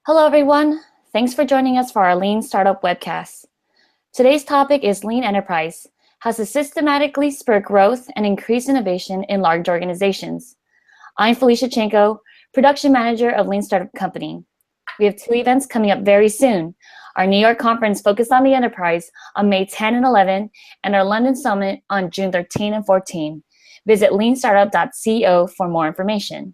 Hello, everyone. Thanks for joining us for our Lean Startup webcast. Today's topic is Lean Enterprise, how to systematically spur growth and increase innovation in large organizations. I'm Felicia Chenko, Production Manager of Lean Startup Company. We have two events coming up very soon. Our New York conference focused on the enterprise on May 10 and 11, and our London Summit on June 13 and 14. Visit leanstartup.co for more information.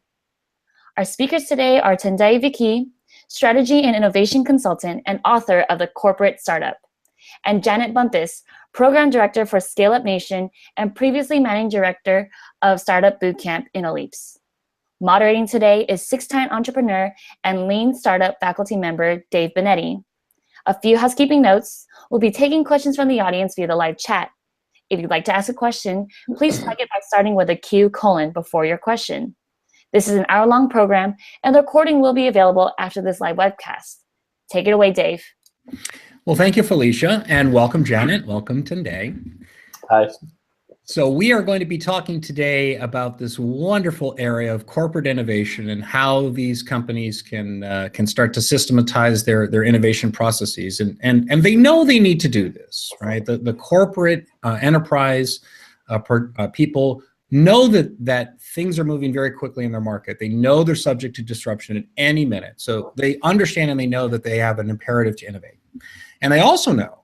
Our speakers today are Tendayi Viki, Strategy and Innovation Consultant and author of The Corporate Startup, and Janet Bumpas, Program Director for ScaleUp Nation and previously Managing Director of StartupBootcamp Innoleaps. Moderating today is six-time entrepreneur and Lean Startup faculty member Dave Binetti. A few housekeeping notes. We'll be taking questions from the audience via the live chat. If you'd like to ask a question, please flag it by starting with a Q: before your question. This is an hour-long program, and the recording will be available after this live webcast. Take it away, Dave. Well, thank you, Felicia, and welcome, Janet. Welcome, Tendayi. Hi. So we are going to be talking today about this wonderful area of corporate innovation and how these companies can start to systematize their innovation processes. And they know they need to do this, right? The corporate enterprise people know that things are moving very quickly in their market. They know they're subject to disruption at any minute. So they understand and they know that they have an imperative to innovate. And they also know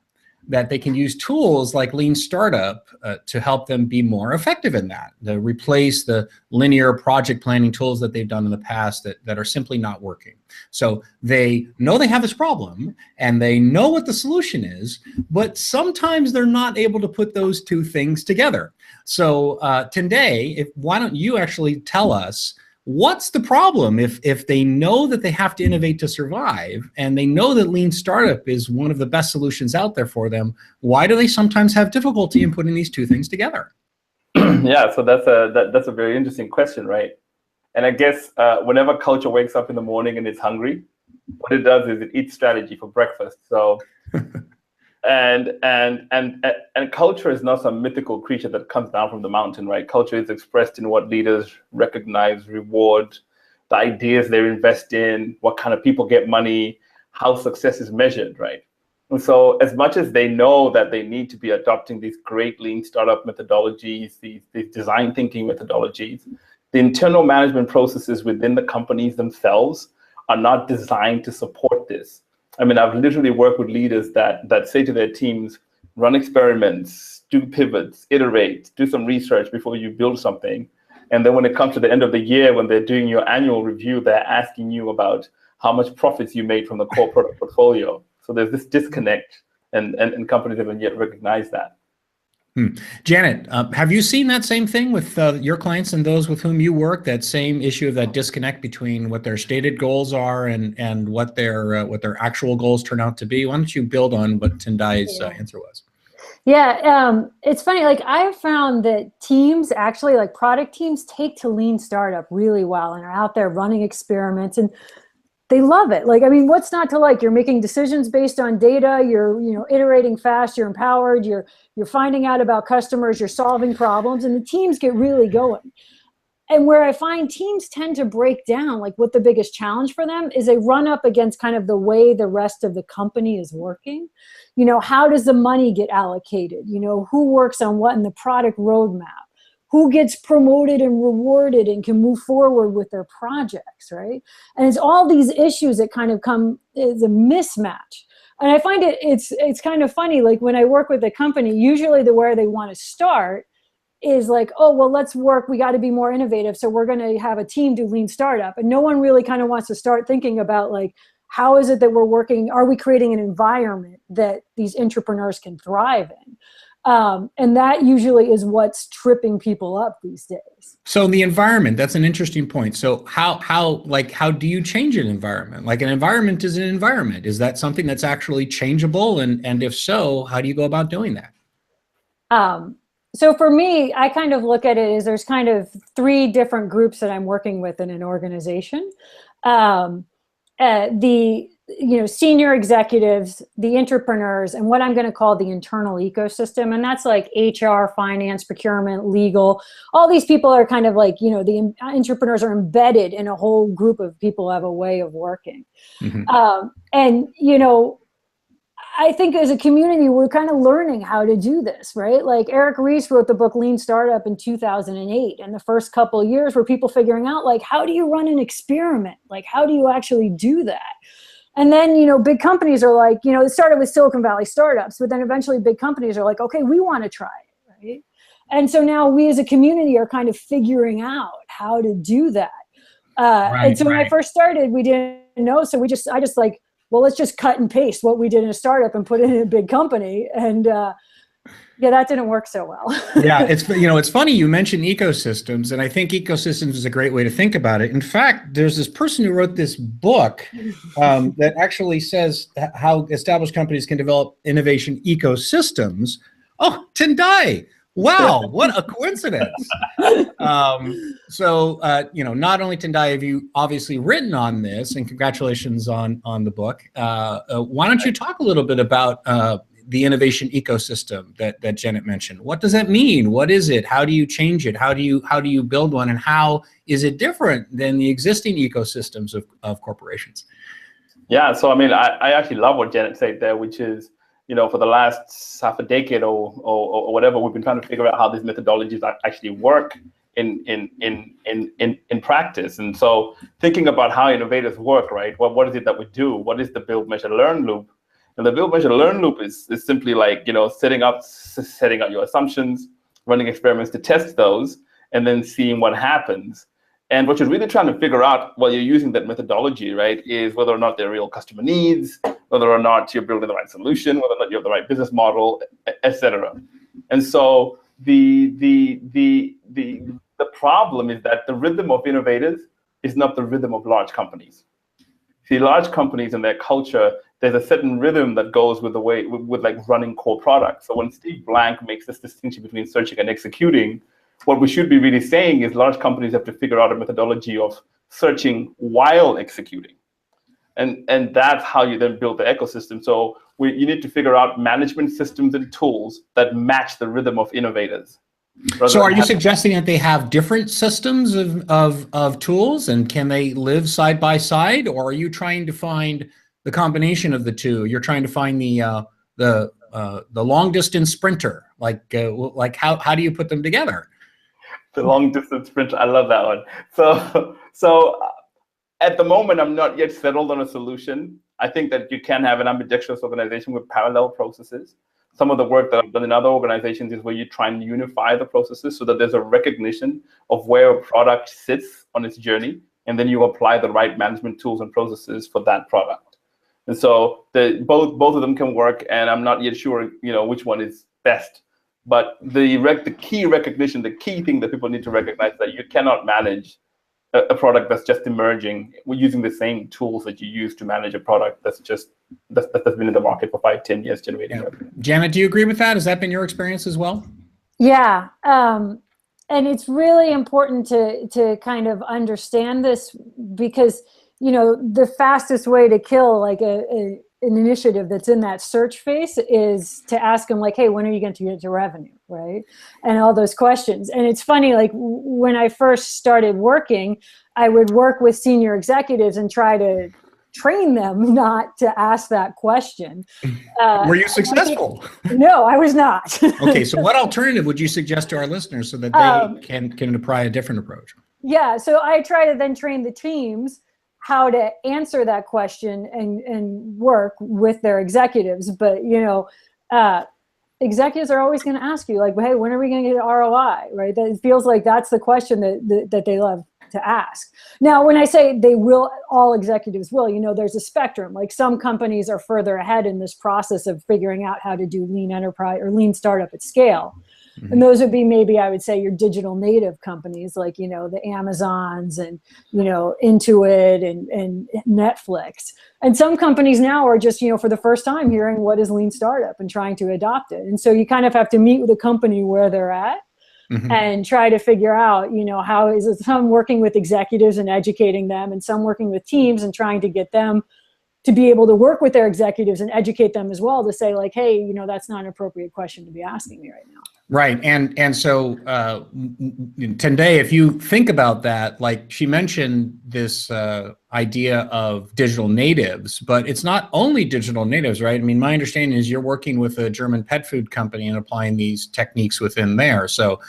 that they can use tools like Lean Startup to help them be more effective in that, to replace the linear project planning tools that they've done in the past that are simply not working. So they know they have this problem and they know what the solution is, but sometimes they're not able to put those two things together. So Tendayi, why don't you actually tell us what's the problem if they know that they have to innovate to survive and they know that Lean Startup is one of the best solutions out there for them? Why do they sometimes have difficulty in putting these two things together? Yeah, so that's a very interesting question, right? And I guess whenever culture wakes up in the morning and it's hungry, what it does is it eats strategy for breakfast. So and culture is not some mythical creature that comes down from the mountain, right? Culture is expressed in what leaders recognize, reward, the ideas they invest in, what kind of people get money, how success is measured, right? And so as much as they know that they need to be adopting these great Lean Startup methodologies, these design thinking methodologies, the internal management processes within the companies themselves are not designed to support this. I mean, I've literally worked with leaders that say to their teams, run experiments, do pivots, iterate, do some research before you build something. And then when it comes to the end of the year, when they're doing your annual review, they're asking you about how much profits you made from the core product portfolio. So there's this disconnect, and companies haven't yet recognized that. Janet, have you seen that same thing with your clients and those with whom you work, that same issue of that disconnect between what their stated goals are and what their actual goals turn out to be? Why don't you build on what Tendayi's answer was? Yeah, it's funny, like I've found that teams actually, like product teams, take to Lean Startup really well and are out there running experiments and they love it. Like, I mean, what's not to like? You're making decisions based on data. You're, iterating fast. You're empowered. You're finding out about customers. You're solving problems, and the teams get really going. And where I find teams tend to break down, like what the biggest challenge for them is, they run up against kind of the way the rest of the company is working. How does the money get allocated? Who works on what in the product roadmap? Who gets promoted and rewarded and can move forward with their projects, right? And it's all these issues that kind of come as a mismatch. And I find it's kind of funny, like when I work with a company, usually where they want to start is like, oh, well, let's work, we got to be more innovative, so we're going to have a team do Lean Startup. And no one really kind of wants to start thinking about like, how is it that we're working? Are we creating an environment that these entrepreneurs can thrive in? And that usually is what's tripping people up these days. So the environment, that's an interesting point. So how do you change an environment? Like, an environment is an environment. Is that something that's actually changeable? And if so, how do you go about doing that? So for me, I kind of look at it as there's kind of three different groups that I'm working with in an organization. the senior executives, the entrepreneurs, and what I'm going to call the internal ecosystem. And that's like HR, finance, procurement, legal. All these people are kind of like, the entrepreneurs are embedded in a whole group of people who have a way of working. And, I think as a community, we're kind of learning how to do this, right? Like Eric Ries wrote the book Lean Startup in 2008. And the first couple of years were people figuring out, like, how do you run an experiment? Like, how do you actually do that? And then, big companies are like, it started with Silicon Valley startups, but then eventually big companies are like, okay, we want to try it, right? And so now we as a community are kind of figuring out how to do that. And so when I first started, we didn't know. So I just like, well, let's just cut and paste what we did in a startup and put it in a big company. And that didn't work so well. Yeah, it's funny you mentioned ecosystems, and I think ecosystems is a great way to think about it. In fact, there's this person who wrote this book that actually says how established companies can develop innovation ecosystems. Oh, Tendayi. Wow, what a coincidence. So not only Tendayi have you obviously written on this, and congratulations on the book. Why don't you talk a little bit about the innovation ecosystem that Janet mentioned? What does that mean? What is it? How do you change it? How do you build one? And how is it different than the existing ecosystems of corporations? Yeah, so I actually love what Janet said there, which is, for the last half a decade or whatever, we've been trying to figure out how these methodologies actually work in practice. And so thinking about how innovators work, right? What is it that we do? What is the build, measure, learn loop? And the build, measure, learn loop is simply like, setting up your assumptions, running experiments to test those, and then seeing what happens. And what you're really trying to figure out while you're using that methodology, right, is whether or not they're real customer needs, whether or not you're building the right solution, whether or not you have the right business model, et cetera. And so the problem is that the rhythm of innovators is not the rhythm of large companies. See, large companies and their culture, there's a certain rhythm that goes with the way, with like running core products. So when Steve Blank makes this distinction between searching and executing, what we should be really saying is large companies have to figure out a methodology of searching while executing. And that's how you then build the ecosystem. So you need to figure out management systems and tools that match the rhythm of innovators. So are you suggesting that they have different systems of tools, and can they live side by side? Or are you trying to find the combination of the two? You're trying to find the long distance sprinter, like how do you put them together? The long distance sprinter, I love that one. So at the moment, I'm not yet settled on a solution. I think that you can have an ambidextrous organization with parallel processes. Some of the work that I've done in other organizations is where you try and unify the processes so that there's a recognition of where a product sits on its journey, and then you apply the right management tools and processes for that product. And so both of them can work, and I'm not yet sure, which one is best. But the key recognition, the key thing that people need to recognize is that you cannot manage a product that's just emerging using the same tools that you use to manage a product that's been in the market for 5-10 years generating revenue. Janet, do you agree with that? Has that been your experience as well? Yeah, and it's really important to kind of understand this, because the fastest way to kill like an initiative that's in that search phase is to ask them, like, hey, when are you going to get to revenue, right? And all those questions. And it's funny, like when I first started working, I would work with senior executives and try to train them not to ask that question. Were you successful? No, I was not. Okay, so what alternative would you suggest to our listeners so that they can apply a different approach? Yeah, so I try to then train the teams how to answer that question and work with their executives. But, executives are always going to ask you, like, hey, when are we going to get ROI, right? That it feels like that's the question that they love to ask. Now, when I say they will, all executives will, there's a spectrum. Like some companies are further ahead in this process of figuring out how to do lean enterprise or lean startup at scale. Mm-hmm. And those would be maybe, I would say, your digital native companies like, the Amazons and, Intuit and Netflix. And some companies now are just, for the first time hearing what is lean startup and trying to adopt it. And so you kind of have to meet with a company where they're at. and try to figure out, how is it, some working with executives and educating them, and some working with teams and trying to get them to be able to work with their executives and educate them as well, to say like, hey, that's not an appropriate question to be asking me right now. Right. And so, Tendayi, if you think about that, like she mentioned this idea of digital natives, but it's not only digital natives, right? I mean, my understanding is you're working with a German pet food company and applying these techniques within there. So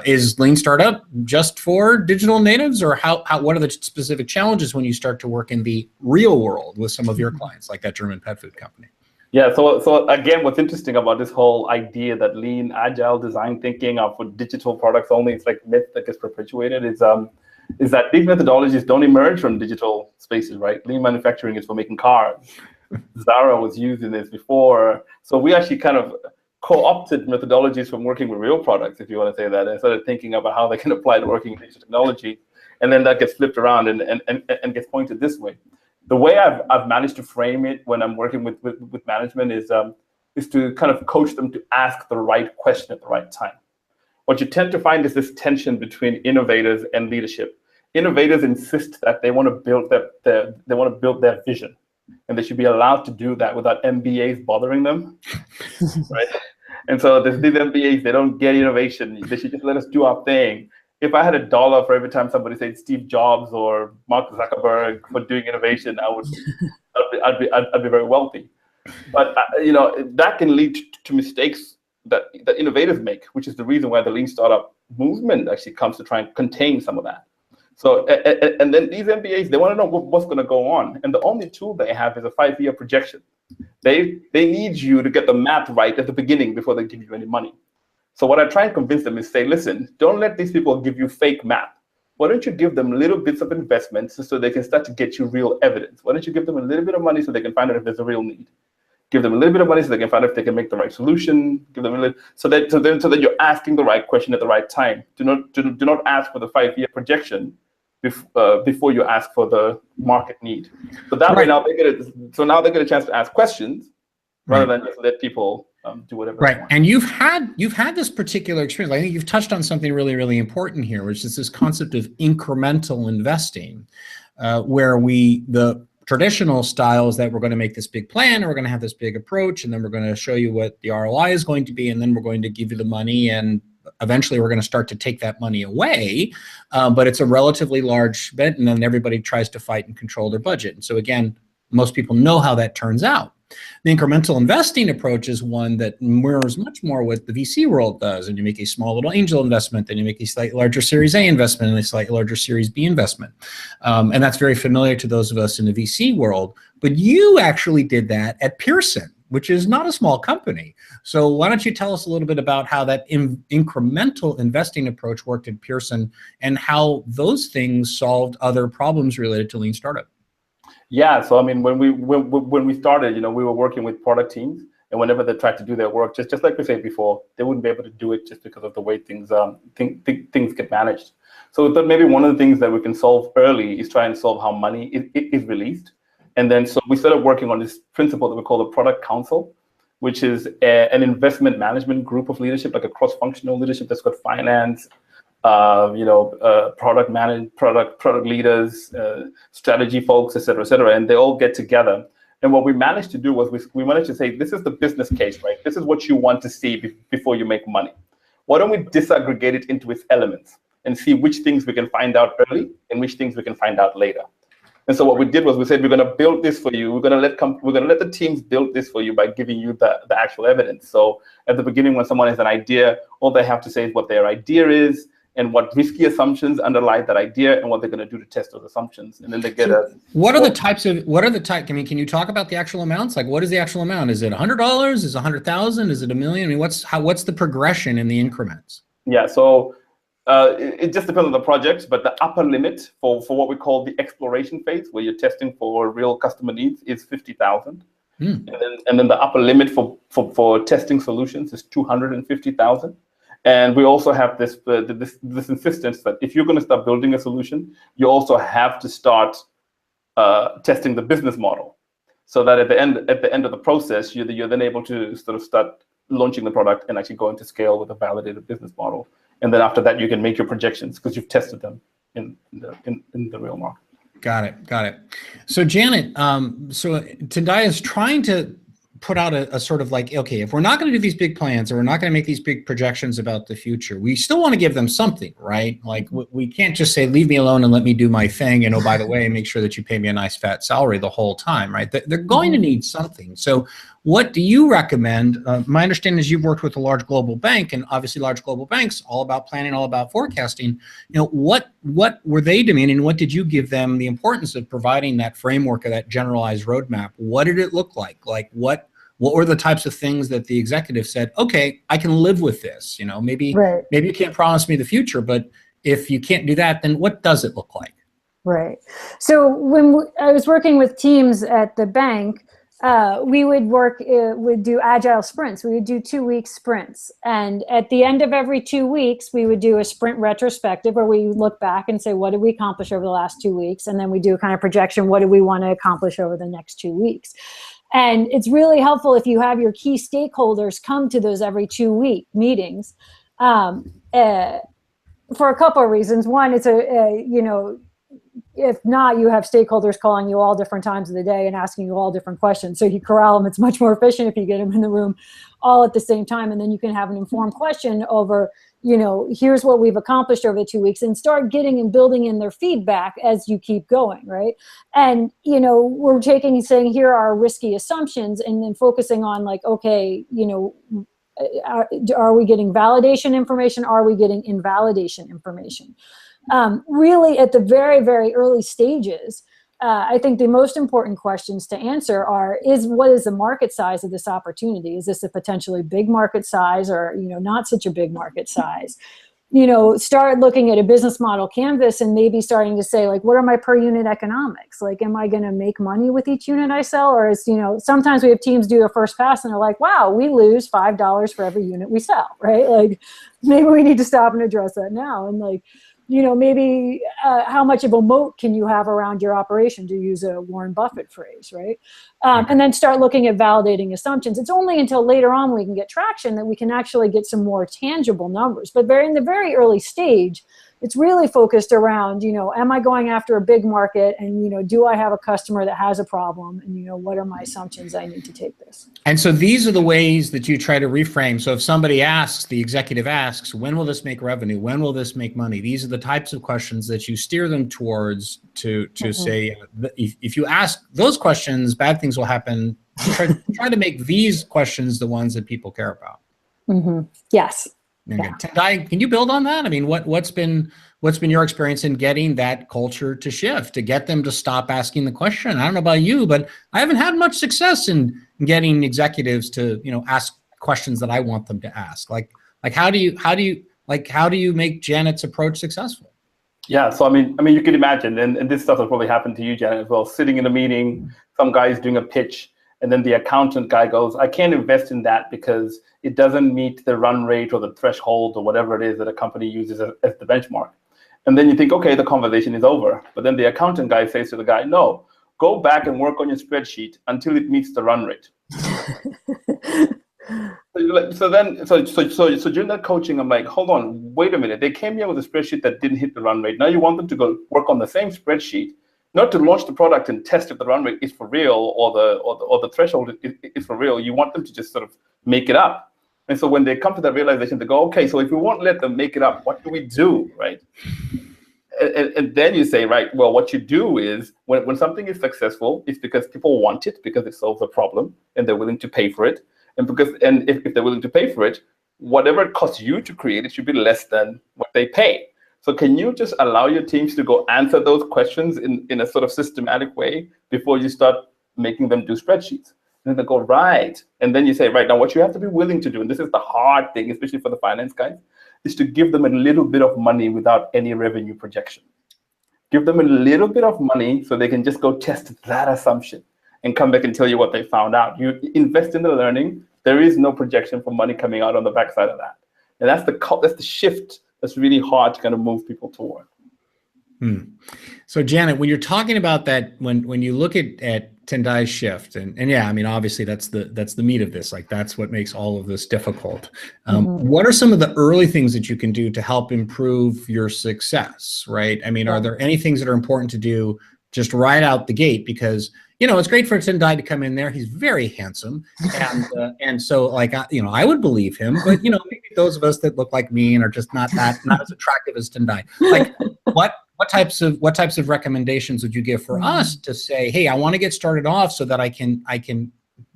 is Lean Startup just for digital natives, or what are the specific challenges when you start to work in the real world with some of your clients, like that German pet food company? Yeah, so again, what's interesting about this whole idea that lean, agile design thinking are for digital products only, it's like myth that gets perpetuated, is that these methodologies don't emerge from digital spaces, right? Lean manufacturing is for making cars. Zara was using this before. So we actually kind of co-opted methodologies from working with real products, if you want to say that, and started thinking about how they can apply to working digital technology. And then that gets flipped around and gets pointed this way. The way I've managed to frame it when I'm working with management is to kind of coach them to ask the right question at the right time. What you tend to find is this tension between innovators and leadership. Innovators insist that they want to build their vision, and they should be allowed to do that without MBAs bothering them, right? And so these MBAs, they don't get innovation. They should just let us do our thing. If I had $1 for every time somebody said Steve Jobs or Mark Zuckerberg for doing innovation, I'd be very wealthy. But that can lead to mistakes that innovators make, which is the reason why the Lean Startup movement actually comes to try and contain some of that. So and then these MBAs, they want to know what's going to go on, and the only tool they have is a 5-year projection. They need you to get the math right at the beginning before they give you any money. So what I try and convince them is say, listen, don't let these people give you fake math. Why don't you give them little bits of investments so they can start to get you real evidence? Why don't you give them a little bit of money so they can find out if there's a real need? Give them a little bit of money so they can find out if they can make the right solution. Give them a little, so that you're asking the right question at the right time. Do not ask for the 5-year projection before you ask for the market need. So that way now they get a chance to ask questions rather than just let people do whatever they want. And you've had this particular experience. I think you've touched on something really, really important here, which is this concept of incremental investing, where the traditional style is that we're going to make this big plan, and we're going to have this big approach, and then we're going to show you what the ROI is going to be, and then we're going to give you the money, and eventually we're going to start to take that money away. But it's a relatively large bet, and then everybody tries to fight and control their budget. And so again, most people know how that turns out. The incremental investing approach is one that mirrors much more what the VC world does. And you make a small little angel investment, then you make a slightly larger Series A investment and a slightly larger Series B investment. And that's very familiar to those of us in the VC world. But you actually did that at Pierson, which is not a small company. So why don't you tell us a little bit about how that incremental investing approach worked at Pierson and how those things solved other problems related to Lean Startup? Yeah, so I mean, when we started, we were working with product teams, and whenever they tried to do their work, just like we said before, they wouldn't be able to do it just because of the way things get managed. So we thought maybe one of the things that we can solve early is try and solve how money is released, and then so we started working on this principle that we call the product council, which is an investment management group of leadership, like a cross-functional leadership that's got finance, product leaders, strategy folks, et cetera, and they all get together. And what we managed to do was we managed to say, this is the business case, right? This is what you want to see before you make money. Why don't we disaggregate it into its elements and see which things we can find out early and which things we can find out later? And so what we did was we said, we're going to build this for you. We're going to let the teams build this for you by giving you the actual evidence. So at the beginning, when someone has an idea, all they have to say is what their idea is and what risky assumptions underlie that idea and what they're going to do to test those assumptions. And then they get What are the types? I mean, can you talk about the actual amounts? Like, what is the actual amount? Is it $100? Is it 100,000? Is it $1 million? I mean, what's the progression in the increments? Yeah, so it just depends on the project, but the upper limit for what we call the exploration phase, where you're testing for real customer needs, is 50,000. And then the upper limit for testing solutions is 250,000. And we also have this insistence that if you're going to start building a solution, you also have to start testing the business model, so that at the end of the process, you're then able to sort of start launching the product and actually going to scale with a validated business model. And then after that, you can make your projections because you've tested them in the real market. Got it. So Janet, so Tendayi is trying to put out a sort of like, okay, if we're not going to do these big plans or we're not going to make these big projections about the future, we still want to give them something, right? Like we can't just say, leave me alone and let me do my thing. And oh, by the way, make sure that you pay me a nice fat salary the whole time, right? They're going to need something. So what do you recommend? My understanding is you've worked with a large global bank, and obviously large global banks, all about planning, all about forecasting. What were they demanding? What did you give them the importance of providing that framework or that generalized roadmap? What did it look like? Like what were the types of things that the executive said, okay, I can live with this? Maybe you can't promise me the future, but if you can't do that, then what does it look like? Right. So when I was working with teams at the bank, we would do agile sprints. We would do 2-week sprints. And at the end of every 2 weeks, we would do a sprint retrospective where we look back and say, what did we accomplish over the last 2 weeks? And then we do a kind of projection. What do we want to accomplish over the next 2 weeks? And it's really helpful if you have your key stakeholders come to those every 2-week meetings for a couple of reasons. One, it's if not, you have stakeholders calling you all different times of the day and asking you all different questions. So you corral them. It's much more efficient if you get them in the room all at the same time. And then you can have an informed question over, here's what we've accomplished over the 2 weeks, and start getting and building in their feedback as you keep going, right? And, we're saying, here are our risky assumptions, and then focusing on like, okay, are we getting validation information? Are we getting invalidation information? Really at the very, very early stages, I think the most important questions to answer are, what is the market size of this opportunity? Is this a potentially big market size or, not such a big market size? Start looking at a business model canvas and maybe starting to say, like, what are my per unit economics? Like, am I going to make money with each unit I sell? Or is, sometimes we have teams do a first pass and they're like, wow, we lose $5 for every unit we sell, right? Like, maybe we need to stop and address that now. And like, maybe how much of a moat can you have around your operation, to use a Warren Buffett phrase, right? And then start looking at validating assumptions. It's only until later on we can get traction that we can actually get some more tangible numbers. But in the very early stage, it's really focused around, am I going after a big market? And, do I have a customer that has a problem? And, what are my assumptions I need to take this? And so these are the ways that you try to reframe. So if somebody asks, the executive asks, when will this make revenue? When will this make money? These are the types of questions that you steer them towards to say, if you ask those questions, bad things will happen. Try to make these questions the ones that people care about. Yes. Yeah. Tendayi, can you build on that? I mean, what's been your experience in getting that culture to shift, to get them to stop asking the question? I don't know about you, but I haven't had much success in getting executives to, ask questions that I want them to ask. Like how do you make Janet's approach successful? Yeah, so I mean, you can imagine, and this stuff will probably happen to you, Janet, as well. Sitting in a meeting, some guy's doing a pitch, and then the accountant guy goes, I can't invest in that because it doesn't meet the run rate or the threshold or whatever it is that a company uses as the benchmark. And then you think, okay, the conversation is over. But then the accountant guy says to the guy, no, go back and work on your spreadsheet until it meets the run rate. So during that coaching, I'm like, hold on, wait a minute. They came here with a spreadsheet that didn't hit the run rate. Now you want them to go work on the same spreadsheet, not to launch the product and test if the run rate is for real or the threshold is for real. You want them to just sort of make it up. And so when they come to that realization, they go, okay, so if we won't let them make it up, what do we do, right? And then you say, right, well, what you do is when something is successful, it's because people want it, because it solves a problem and they're willing to pay for it. And if they're willing to pay for it, whatever it costs you to create, it should be less than what they pay. So can you just allow your teams to go answer those questions in a sort of systematic way before you start making them do spreadsheets? And then they go, right. And then you say, right, now what you have to be willing to do, and this is the hard thing, especially for the finance guys, is to give them a little bit of money without any revenue projection. Give them a little bit of money so they can just go test that assumption and come back and tell you what they found out. You invest in the learning. There is no projection for money coming out on the backside of that. And that's the shift that's really hard to kind of move people toward. So Janet, when you're talking about that, when you look at Tendayi's shift, and yeah, I mean, obviously that's the meat of this. Like that's what makes all of this difficult. What are some of the early things that you can do to help improve your success, right? I mean, are there any things that are important to do just right out the gate? Because, you know, it's great for Tendayi to come in there. He's very handsome. And so like, I would believe him, but, you know, maybe those of us that look like me and are just not as attractive as Tendayi, like what types of recommendations would you give for us to say, hey, I want to get started off so that I can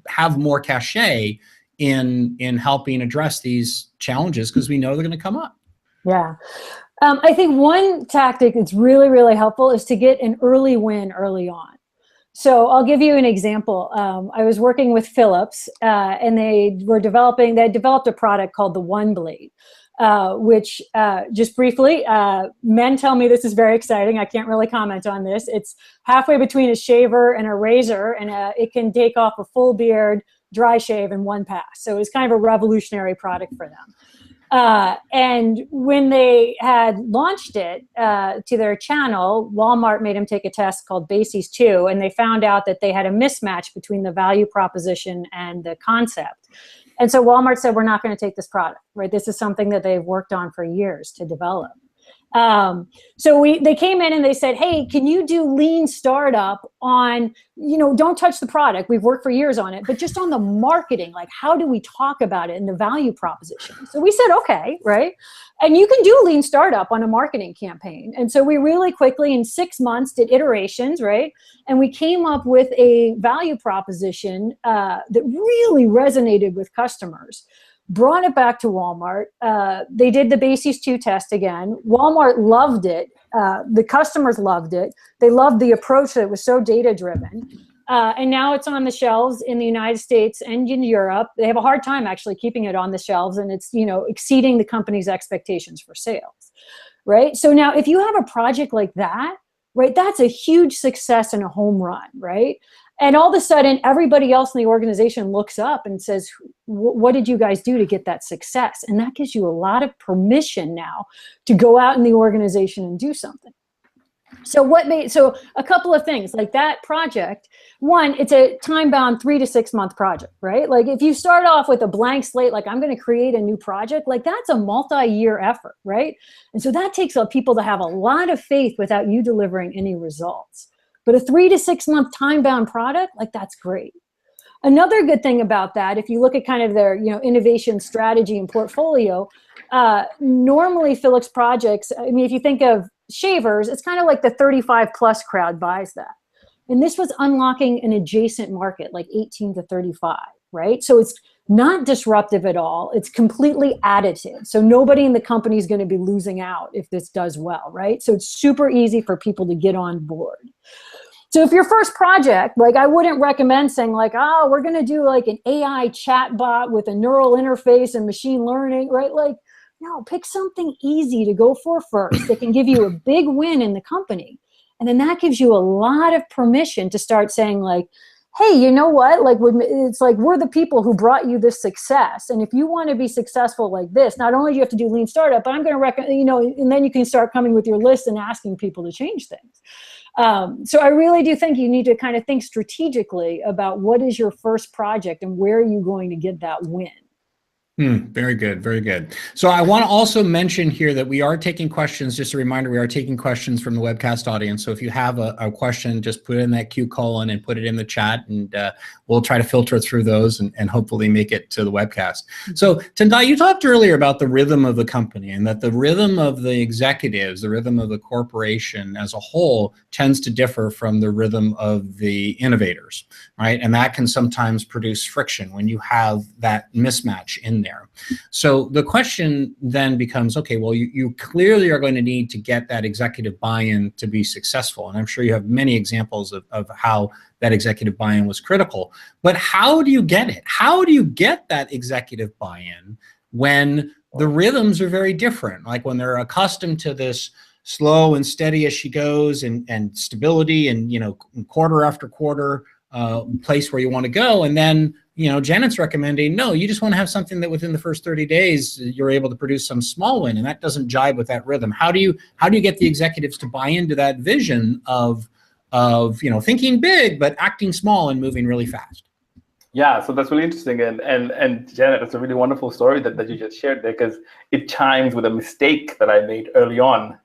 have more cachet in helping address these challenges, because we know they're going to come up. Yeah. I think one tactic that's really, really helpful is to get an early win early on. So I'll give you an example. I was working with Philips, and they had developed a product called the One Blade, which just briefly, men tell me this is very exciting. I can't really comment on this. It's halfway between a shaver and a razor, and it can take off a full beard, dry shave in one pass. So it's kind of a revolutionary product for them. And when they had launched it to their channel, Walmart made them take a test called Bases 2, and they found out that they had a mismatch between the value proposition and the concept. And so Walmart said, we're not going to take this product, right? This is something that they've worked on for years to develop. So they came in and they said, hey, can you do lean startup on, you know, don't touch the product. We've worked for years on it, but just on the marketing, like how do we talk about it and the value proposition? So we said, okay, right. And you can do lean startup on a marketing campaign. And so we really quickly in 6 months did iterations, right? And we came up with a value proposition that really resonated with customers. Brought it back to Walmart. They did the Bases 2 test again. Walmart loved it. The customers loved it. They loved the approach that was so data-driven. And now it's on the shelves in the United States and in Europe. They have a hard time actually keeping it on the shelves, and it's, you know, exceeding the company's expectations for sales, right? So now if you have a project like that, right, that's a huge success and a home run, right? And all of a sudden, everybody else in the organization looks up and says, what did you guys do to get that success? And that gives you a lot of permission now to go out in the organization and do something. So a couple of things like that project. One, it's a time-bound 3 to 6 month project, right? Like if you start off with a blank slate, like I'm going to create a new project, like that's a multi-year effort, right? And so that takes people to have a lot of faith without you delivering any results. But a 3 to 6 month time-bound product, like that's great. Another good thing about that, if you look at kind of their, you know, innovation strategy and portfolio, normally Philips projects, I mean, if you think of shavers, it's kind of like the 35 plus crowd buys that. And this was unlocking an adjacent market, like 18 to 35, right? So it's not disruptive at all. It's completely additive. So nobody in the company is going to be losing out if this does well, right? So it's super easy for people to get on board. So if your first project, like I wouldn't recommend saying like, oh, we're going to do like an AI chatbot with a neural interface and machine learning, right? Like, no, pick something easy to go for first that can give you a big win in the company. And then that gives you a lot of permission to start saying like, hey, you know what? Like, it's like, we're the people who brought you this success. And if you want to be successful like this, not only do you have to do lean startup, but I'm going to recommend, you know, and then you can start coming with your list and asking people to change things. So I really do think you need to kind of think strategically about what is your first project and where are you going to get that win. Very good. Very good. So I want to also mention here that we are taking questions. Just a reminder, we are taking questions from the webcast audience. So if you have a question, just put it in that Q colon and put it in the chat, and we'll try to filter through those and hopefully make it to the webcast. So Tendayi, you talked earlier about the rhythm of the company and that the rhythm of the executives, the rhythm of the corporation as a whole tends to differ from the rhythm of the innovators, right? And that can sometimes produce friction when you have that mismatch in there. So the question then becomes, okay, well, you clearly are going to need to get that executive buy-in to be successful. And I'm sure you have many examples of how that executive buy-in was critical. But how do you get it? How do you get that executive buy-in when the rhythms are very different? Like when they're accustomed to this slow and steady as she goes and stability and, you know, quarter after quarter place where you want to go. And then Janet's recommending, no, you just want to have something that within the first 30 days, you're able to produce some small win, and that doesn't jibe with that rhythm. How do you get the executives to buy into that vision of thinking big, but acting small and moving really fast? Yeah, so that's really interesting. And Janet, it's a really wonderful story that you just shared there, because it chimes with a mistake that I made early on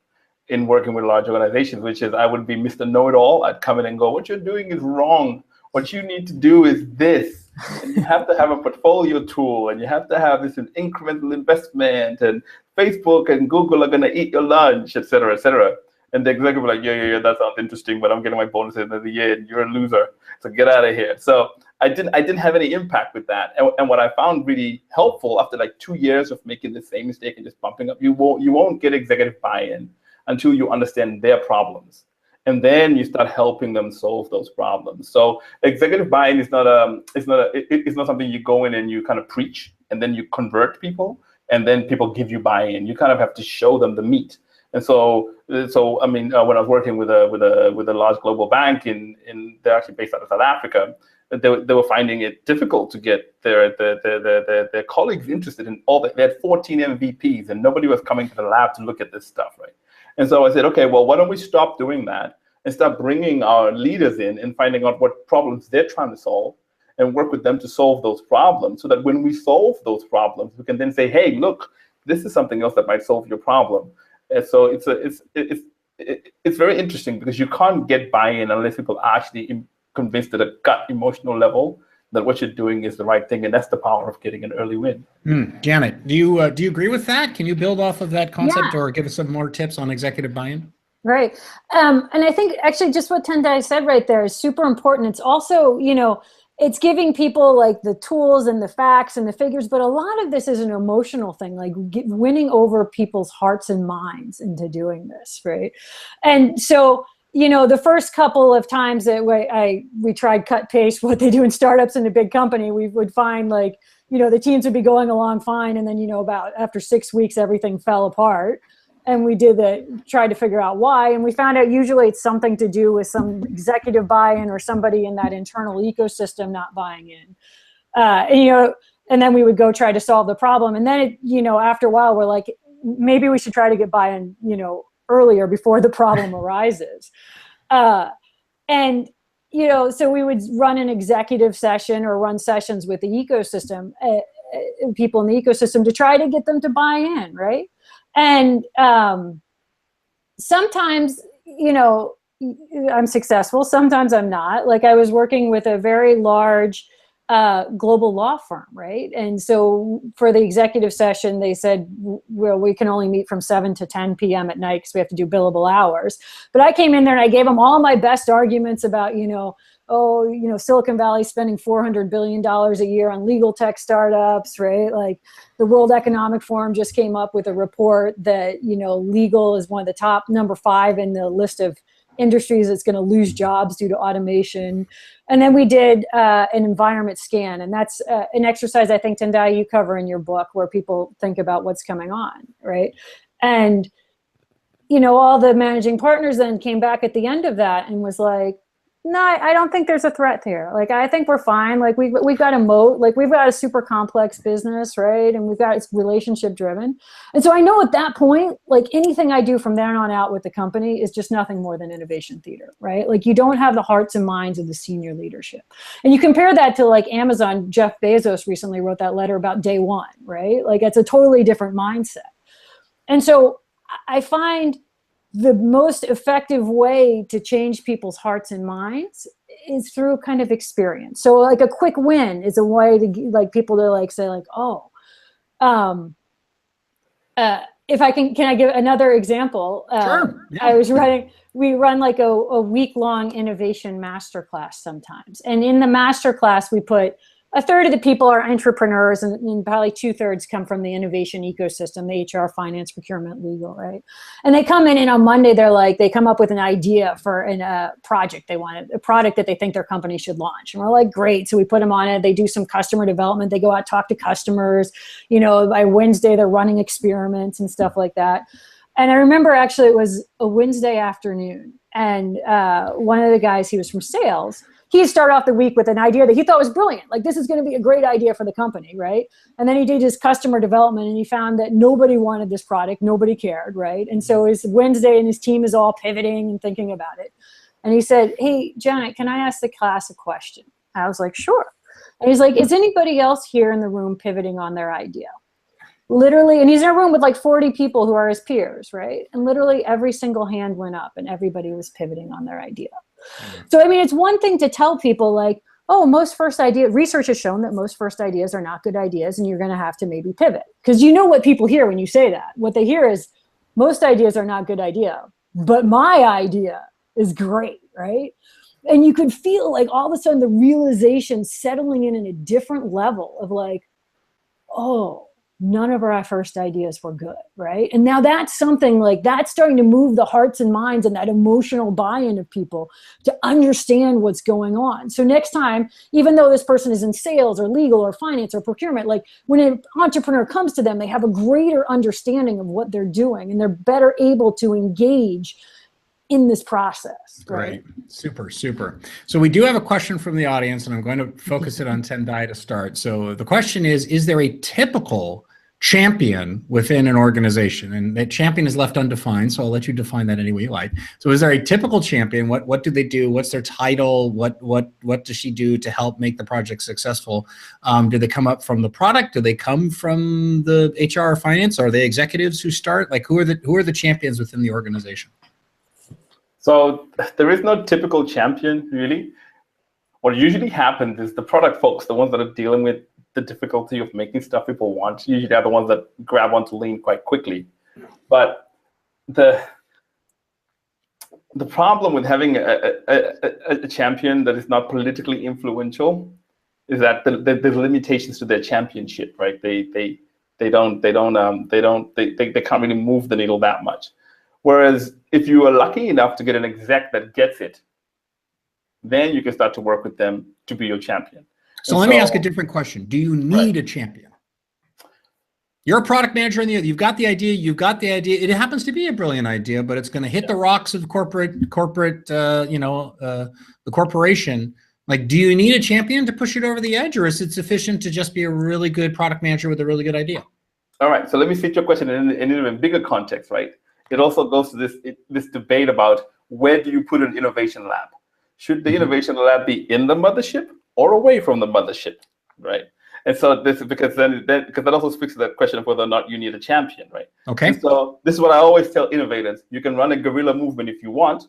in working with large organizations, which is I would be Mr. Know-it-all. I'd come in and go, what you're doing is wrong. What you need to do is this. And you have to have a portfolio tool, and you have to have this incremental investment, and Facebook and Google are going to eat your lunch, et cetera, et cetera. And the executive will be like, yeah, that sounds interesting, but I'm getting my bonus at the end of the year, and you're a loser, so get out of here. So I didn't have any impact with that. And what I found really helpful after like 2 years of making the same mistake and just bumping up, you won't get executive buy-in until you understand their problems. And then you start helping them solve those problems. So executive buy-in is not something you go in and you kind of preach and then you convert people and then people give you buy-in. You kind of have to show them the meat. And so I mean, when I was working with a large global bank they're actually based out of South Africa, they were finding it difficult to get their colleagues interested in all that. They had 14 MVPs and nobody was coming to the lab to look at this stuff, right? And so I said, okay, well, why don't we stop doing that and start bringing our leaders in and finding out what problems they're trying to solve and work with them to solve those problems, so that when we solve those problems, we can then say, hey, look, this is something else that might solve your problem. And so it's very interesting, because you can't get buy-in unless people are actually convinced at a gut emotional level that what you're doing is the right thing, and that's the power of getting an early win. Janet, do you agree with that? Can you build off of that concept, Yeah. or give us some more tips on executive buy-in? Right. And I think actually just what Tendayi said right there is super important. It's also, it's giving people like the tools and the facts and the figures, but a lot of this is an emotional thing, like winning over people's hearts and minds into doing this, right? And so, the first couple of times that we tried cut paste what they do in startups in a big company, we would find like, the teams would be going along fine. And then, about after 6 weeks, everything fell apart. And we tried to figure out why. And we found out usually it's something to do with some executive buy-in or somebody in that internal ecosystem not buying in. And then we would go try to solve the problem. And then, after a while, we're like, maybe we should try to get buy-in, earlier before the problem arises. And, so we would run an executive session or run sessions with the ecosystem, people in the ecosystem, to try to get them to buy in, right? And sometimes, I'm successful. Sometimes I'm not. Like I was working with a very large global law firm, right? And so for the executive session, they said, well, we can only meet from 7 to 10 p.m. at night because we have to do billable hours. But I came in there and I gave them all my best arguments about, Silicon Valley spending $400 billion a year on legal tech startups, right? Like the World Economic Forum just came up with a report that, legal is one of the top number 5 in the list of industries that's going to lose jobs due to automation. And then we did an environment scan. And that's an exercise I think, Tendayi, you cover in your book, where people think about what's coming on, right? And, all the managing partners then came back at the end of that and was like, no, I don't think there's a threat here. Like, I think we're fine. Like, we've got a moat. Like, we've got a super complex business, right? And it's relationship driven. And so I know at that point, like anything I do from there on out with the company is just nothing more than innovation theater, right? Like, you don't have the hearts and minds of the senior leadership. And you compare that to like Amazon. Jeff Bezos recently wrote that letter about day one, right? Like, it's a totally different mindset. And so I find the most effective way to change people's hearts and minds is through kind of experience. So like a quick win is a way to like people to like say like, oh, if I can I give another example? Sure. Yeah. We run like a week-long innovation masterclass sometimes. And in the masterclass, we put a third of the people are entrepreneurs, and probably 2/3 come from the innovation ecosystem, the HR, finance, procurement, legal, right? And they come in, and on Monday, they come up with an idea for a project they wanted, a product that they think their company should launch. And we're like, great. So we put them on it. They do some customer development. They go out, talk to customers. By Wednesday, they're running experiments and stuff like that. And I remember actually it was a Wednesday afternoon, And one of the guys, he was from sales. He started off the week with an idea that he thought was brilliant. Like, this is going to be a great idea for the company, right? And then he did his customer development, and he found that nobody wanted this product. Nobody cared, right? And so it's Wednesday, and his team is all pivoting and thinking about it. And he said, hey, Janet, can I ask the class a question? I was like, sure. And he's like, is anybody else here in the room pivoting on their idea? Literally, and he's in a room with like 40 people who are his peers, right? And literally every single hand went up and everybody was pivoting on their idea. So, I mean, it's one thing to tell people like, oh, most first idea, research has shown that most first ideas are not good ideas and you're going to have to maybe pivot. Because you know what people hear when you say that. What they hear is most ideas are not good idea, but my idea is great, right? And you could feel like all of a sudden the realization settling in a different level of like, oh, none of our first ideas were good, right? And now that's something like that's starting to move the hearts and minds and that emotional buy-in of people to understand what's going on. So next time, even though this person is in sales or legal or finance or procurement, like when an entrepreneur comes to them, they have a greater understanding of what they're doing and they're better able to engage in this process. Right? Great. Super, super. So we do have a question from the audience, and I'm going to focus it on Tendayi to start. So the question is there a typical champion within an organization? And that champion is left undefined, so I'll let you define that any way you like. So is there a typical champion? What do they do? What's their title? What does she do to help make the project successful? Do they come up from the product? Do they come from the HR or finance? Are they executives who start? Like who are the champions within the organization? So there is no typical champion, really. What usually happens is the product folks, the ones that are dealing with the difficulty of making stuff people want, usually are the ones that grab onto Lean quite quickly. But the problem with having a champion that is not politically influential is that there's limitations to their championship, right? They can't really move the needle that much. Whereas if you are lucky enough to get an exec that gets it, then you can start to work with them to be your champion. So let me ask a different question. Do you need a champion? You're a product manager, you've got the idea. It happens to be a brilliant idea, but it's going to hit the rocks of the corporation. Like, do you need a champion to push it over the edge, or is it sufficient to just be a really good product manager with a really good idea? All right. So let me fit your question in an even bigger context, right? It also goes to this debate about where do you put an innovation lab? Should the innovation lab be in the mothership or away from the mothership, right? And so because that also speaks to the question of whether or not you need a champion, right? Okay. And so this is what I always tell innovators: you can run a guerrilla movement if you want,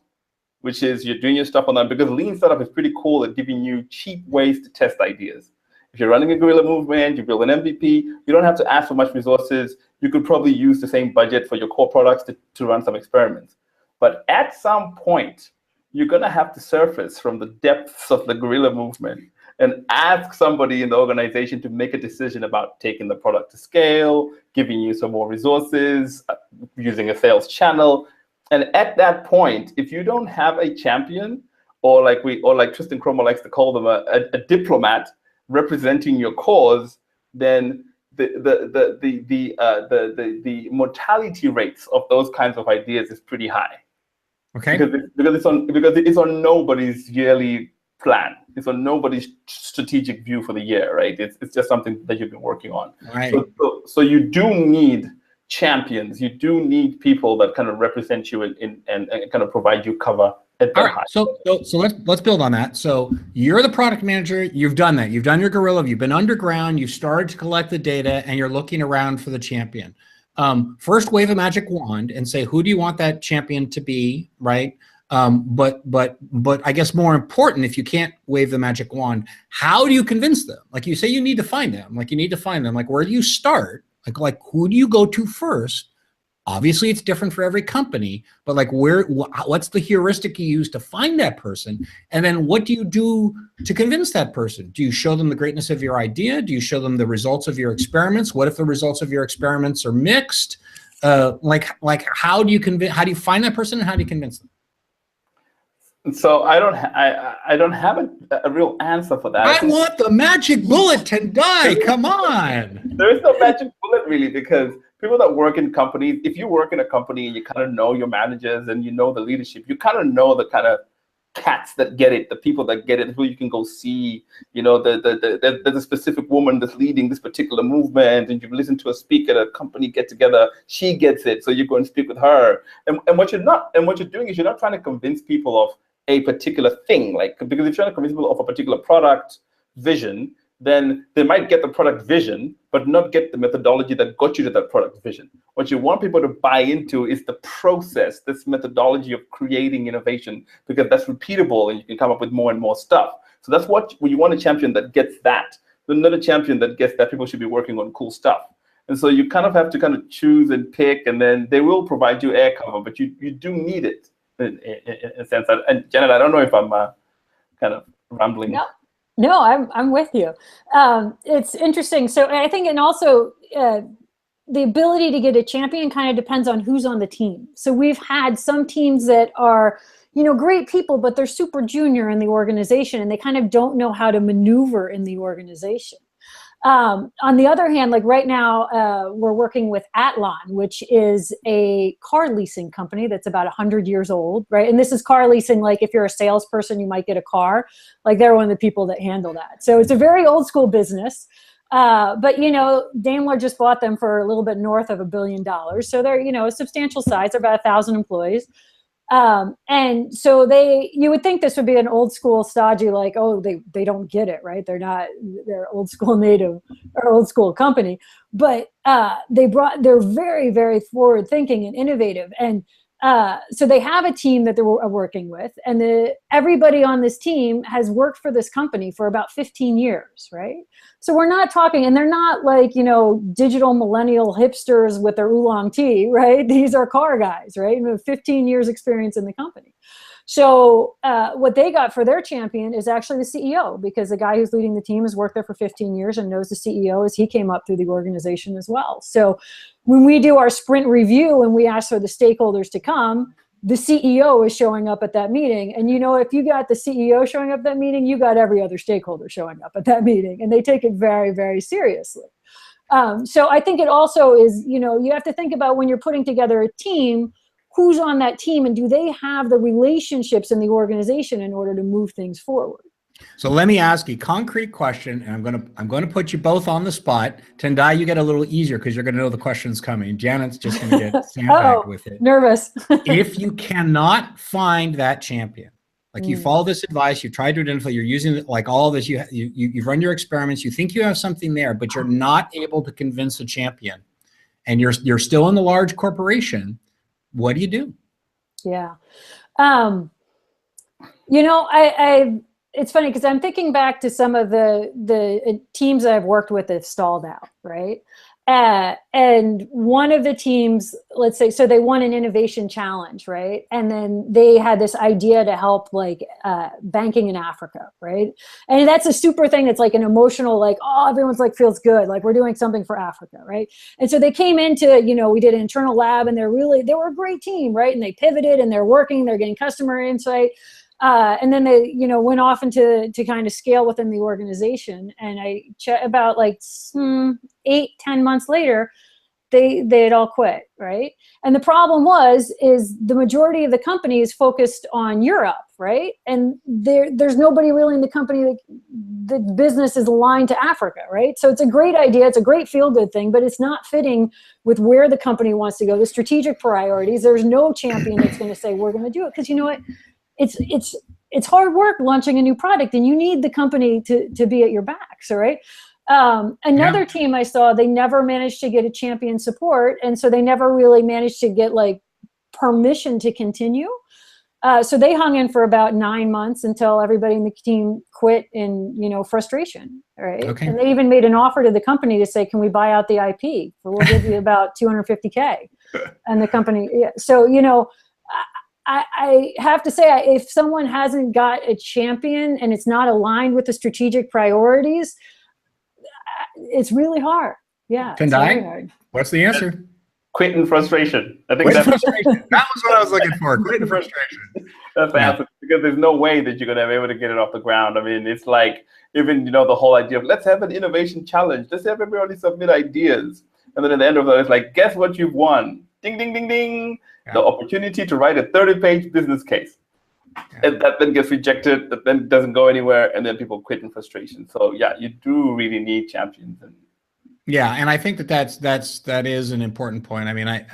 which is you're doing your stuff on that, because Lean Startup is pretty cool at giving you cheap ways to test ideas. If you're running a guerrilla movement, you build an MVP, you don't have to ask for much resources. You could probably use the same budget for your core products to run some experiments. But at some point, you're going to have to surface from the depths of the guerrilla movement and ask somebody in the organization to make a decision about taking the product to scale, giving you some more resources, using a sales channel. And at that point, if you don't have a champion, or like Tristan Cromer likes to call them, a diplomat representing your cause, then the mortality rates of those kinds of ideas is pretty high. Okay. Because it's on nobody's yearly plan. It's on nobody's strategic view for the year, right? It's just something that you've been working on. Right. So you do need champions. You do need people that kind of represent you and kind of provide you cover. All right. So let's build on that. So you're the product manager. You've done that. You've done your guerrilla. You've been underground. You've started to collect the data, and you're looking around for the champion. First, wave a magic wand and say, who do you want that champion to be, right? But I guess more important, if you can't wave the magic wand, how do you convince them? Like you say, you need to find them. Like where do you start? Like who do you go to first? Obviously, it's different for every company, but like what's the heuristic you use to find that person? And then what do you do to convince that person? Do you show them the greatness of your idea? Do you show them the results of your experiments? What if the results of your experiments are mixed? Like how do you find that person, and how do you convince them? So I don't have a real answer for that. I want the magic bullet, Tendayi. Come on. There is no magic bullet really, because people that work in companies, if you work in a company and you kind of know your managers and you know the leadership, you kind of know the kind of cats that get it, the people that get it, who you can go see, you know, there's a specific woman that's leading this particular movement, and you've listened to a speaker at a company get together, she gets it, so you go and speak with her. And what you're doing is you're not trying to convince people of a particular thing, like, because if you're trying to convince people of a particular product vision, then they might get the product vision, but not get the methodology that got you to that product vision. What you want people to buy into is the process, this methodology of creating innovation, because that's repeatable and you can come up with more and more stuff. So that's what you want, a champion that gets that, but not a champion that gets that people should be working on cool stuff. And so you kind of have to kind of choose and pick, and then they will provide you air cover, but you do need it in a sense. And Janet, I don't know if I'm kind of rambling. No, I'm with you. It's interesting. So I think, and also the ability to get a champion kind of depends on who's on the team. So we've had some teams that are, you know, great people, but they're super junior in the organization and they kind of don't know how to maneuver in the organization. On the other hand, like right now, we're working with Atlon, which is a car leasing company that's about 100 years old, right? And this is car leasing, like if you're a salesperson, you might get a car. Like they're one of the people that handle that. So it's a very old school business. But, you know, Daimler just bought them for a little bit north of $1 billion. So they're, you know, a substantial size. They're about 1,000 employees. And so you would think this would be an old school stodgy, like, oh, they don't get it, right? They're old school native or old school company, but, they're very, very forward thinking and innovative. And, so they have a team that they're working with, and everybody on this team has worked for this company for about 15 years, right? So we're not talking, and they're not like, you know, digital millennial hipsters with their oolong tea, right? These are car guys, right? And 15 years experience in the company. So what they got for their champion is actually the CEO, because the guy who's leading the team has worked there for 15 years and knows the CEO as he came up through the organization as well. So when we do our sprint review and we ask for the stakeholders to come, the CEO is showing up at that meeting. And, you know, if you got the CEO showing up at that meeting, you got every other stakeholder showing up at that meeting, and they take it very, very seriously. So I think it also is, you know, you have to think about when you're putting together a team, who's on that team, and do they have the relationships in the organization in order to move things forward? So let me ask you a concrete question, and I'm going to put you both on the spot. Tendayi, you get a little easier because you're going to know the question's coming. Janet's just going to get sandbagged with it. Nervous. If you cannot find that champion, like you follow this advice, you tried to identify, you're using like all this, you've run your experiments, you think you have something there, but you're not able to convince a champion, and you're still in the large corporation. What do you do? Yeah. You know, it's funny because I'm thinking back to some of the teams that I've worked with that have stalled out, right? And one of the teams, let's say, so they won an innovation challenge, right? And then they had this idea to help like banking in Africa, right? And that's a super thing. It's like an emotional, like, oh, everyone's like feels good, like we're doing something for Africa, right? And so they came into, you know, we did an internal lab, and they were a great team, right? And they pivoted, and they're getting customer insight. And then they, you know, went off into kind of scale within the organization. And about like 8-10 months later, they had all quit, right? And the problem is the majority of the company is focused on Europe, right? And there's nobody really in the company that the business is aligned to Africa, right? So it's a great idea, it's a great feel-good thing, but it's not fitting with where the company wants to go, the strategic priorities. There's no champion that's going to say, we're going to do it, because you know what? It's hard work launching a new product, and you need the company to be at your back. So, right. Another team I saw, they never managed to get a champion support. And so they never really managed to get like permission to continue. So they hung in for about 9 months until everybody in the team quit in, you know, frustration. Right. Okay. And they even made an offer to the company to say, can we buy out the IP? We'll give you about $250K. And the company. Yeah. So, you know, I have to say, if someone hasn't got a champion and it's not aligned with the strategic priorities, it's really hard. Yeah. Tendayi, what's the answer? Quit in frustration. I think that's frustration. That was what I was looking for. Quit in frustration. That's the answer, because there's no way that you're going to be able to get it off the ground. I mean, it's like, even, you know, the whole idea of let's have an innovation challenge. Let's have everybody submit ideas. And then at the end of that, it's like, guess what you've won? Ding, ding, ding, ding. Yeah. The opportunity to write a 30-page business case. Yeah. And that then gets rejected, that then doesn't go anywhere, and then people quit in frustration. So yeah, you do really need champions. Yeah, and I think that is an important point. I mean,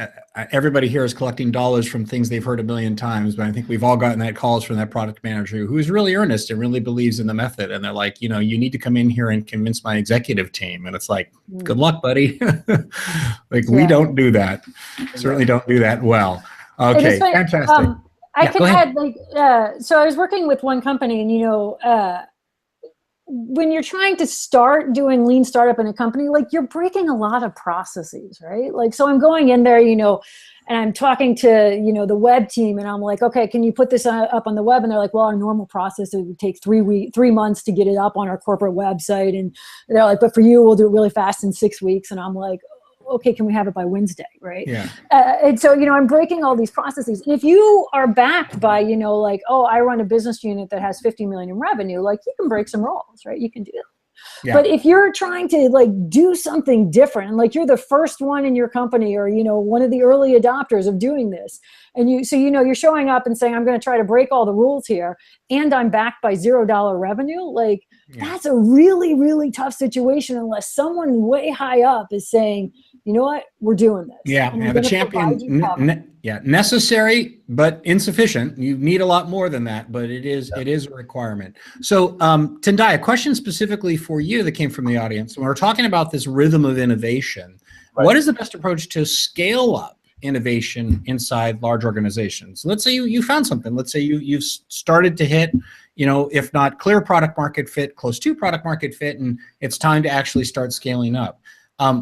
everybody here is collecting dollars from things they've heard a million times, but I think we've all gotten that calls from that product manager who's really earnest and really believes in the method. And they're like, you need to come in here and convince my executive team. And it's like, good luck, buddy. We don't do that. Certainly don't do that well. Okay, fantastic. I can add, so I was working with one company, and when you're trying to start doing lean startup in a company, like you're breaking a lot of processes, right? Like, so I'm going in there, and I'm talking to, the web team, and I'm like, okay, can you put this up on the web? And they're like, well, our normal process, it would take 3 months to get it up on our corporate website. And they're like, but for you, we'll do it really fast in 6 weeks. And I'm like, okay, can we have it by Wednesday, right? Yeah. And so, I'm breaking all these processes. And if you are backed by, like, oh, I run a business unit that has 50 million in revenue, like you can break some roles, right? You can do that. Yeah. But if you're trying to do something different, and you're the first one in your company, or, one of the early adopters of doing this, and you're showing up and saying, I'm going to try to break all the rules here, and I'm backed by $0 revenue, that's a really, really tough situation unless someone way high up is saying, you know what, we're doing this. Yeah, and the champion, necessary but insufficient. You need a lot more than that, but it is a requirement. So, Tendayi, a question specifically for you that came from the audience. When we're talking about this rhythm of innovation, what is the best approach to scale up innovation inside large organizations? Let's say you found something. Let's say you've started to hit, if not clear product market fit, close to product market fit, and it's time to actually start scaling up.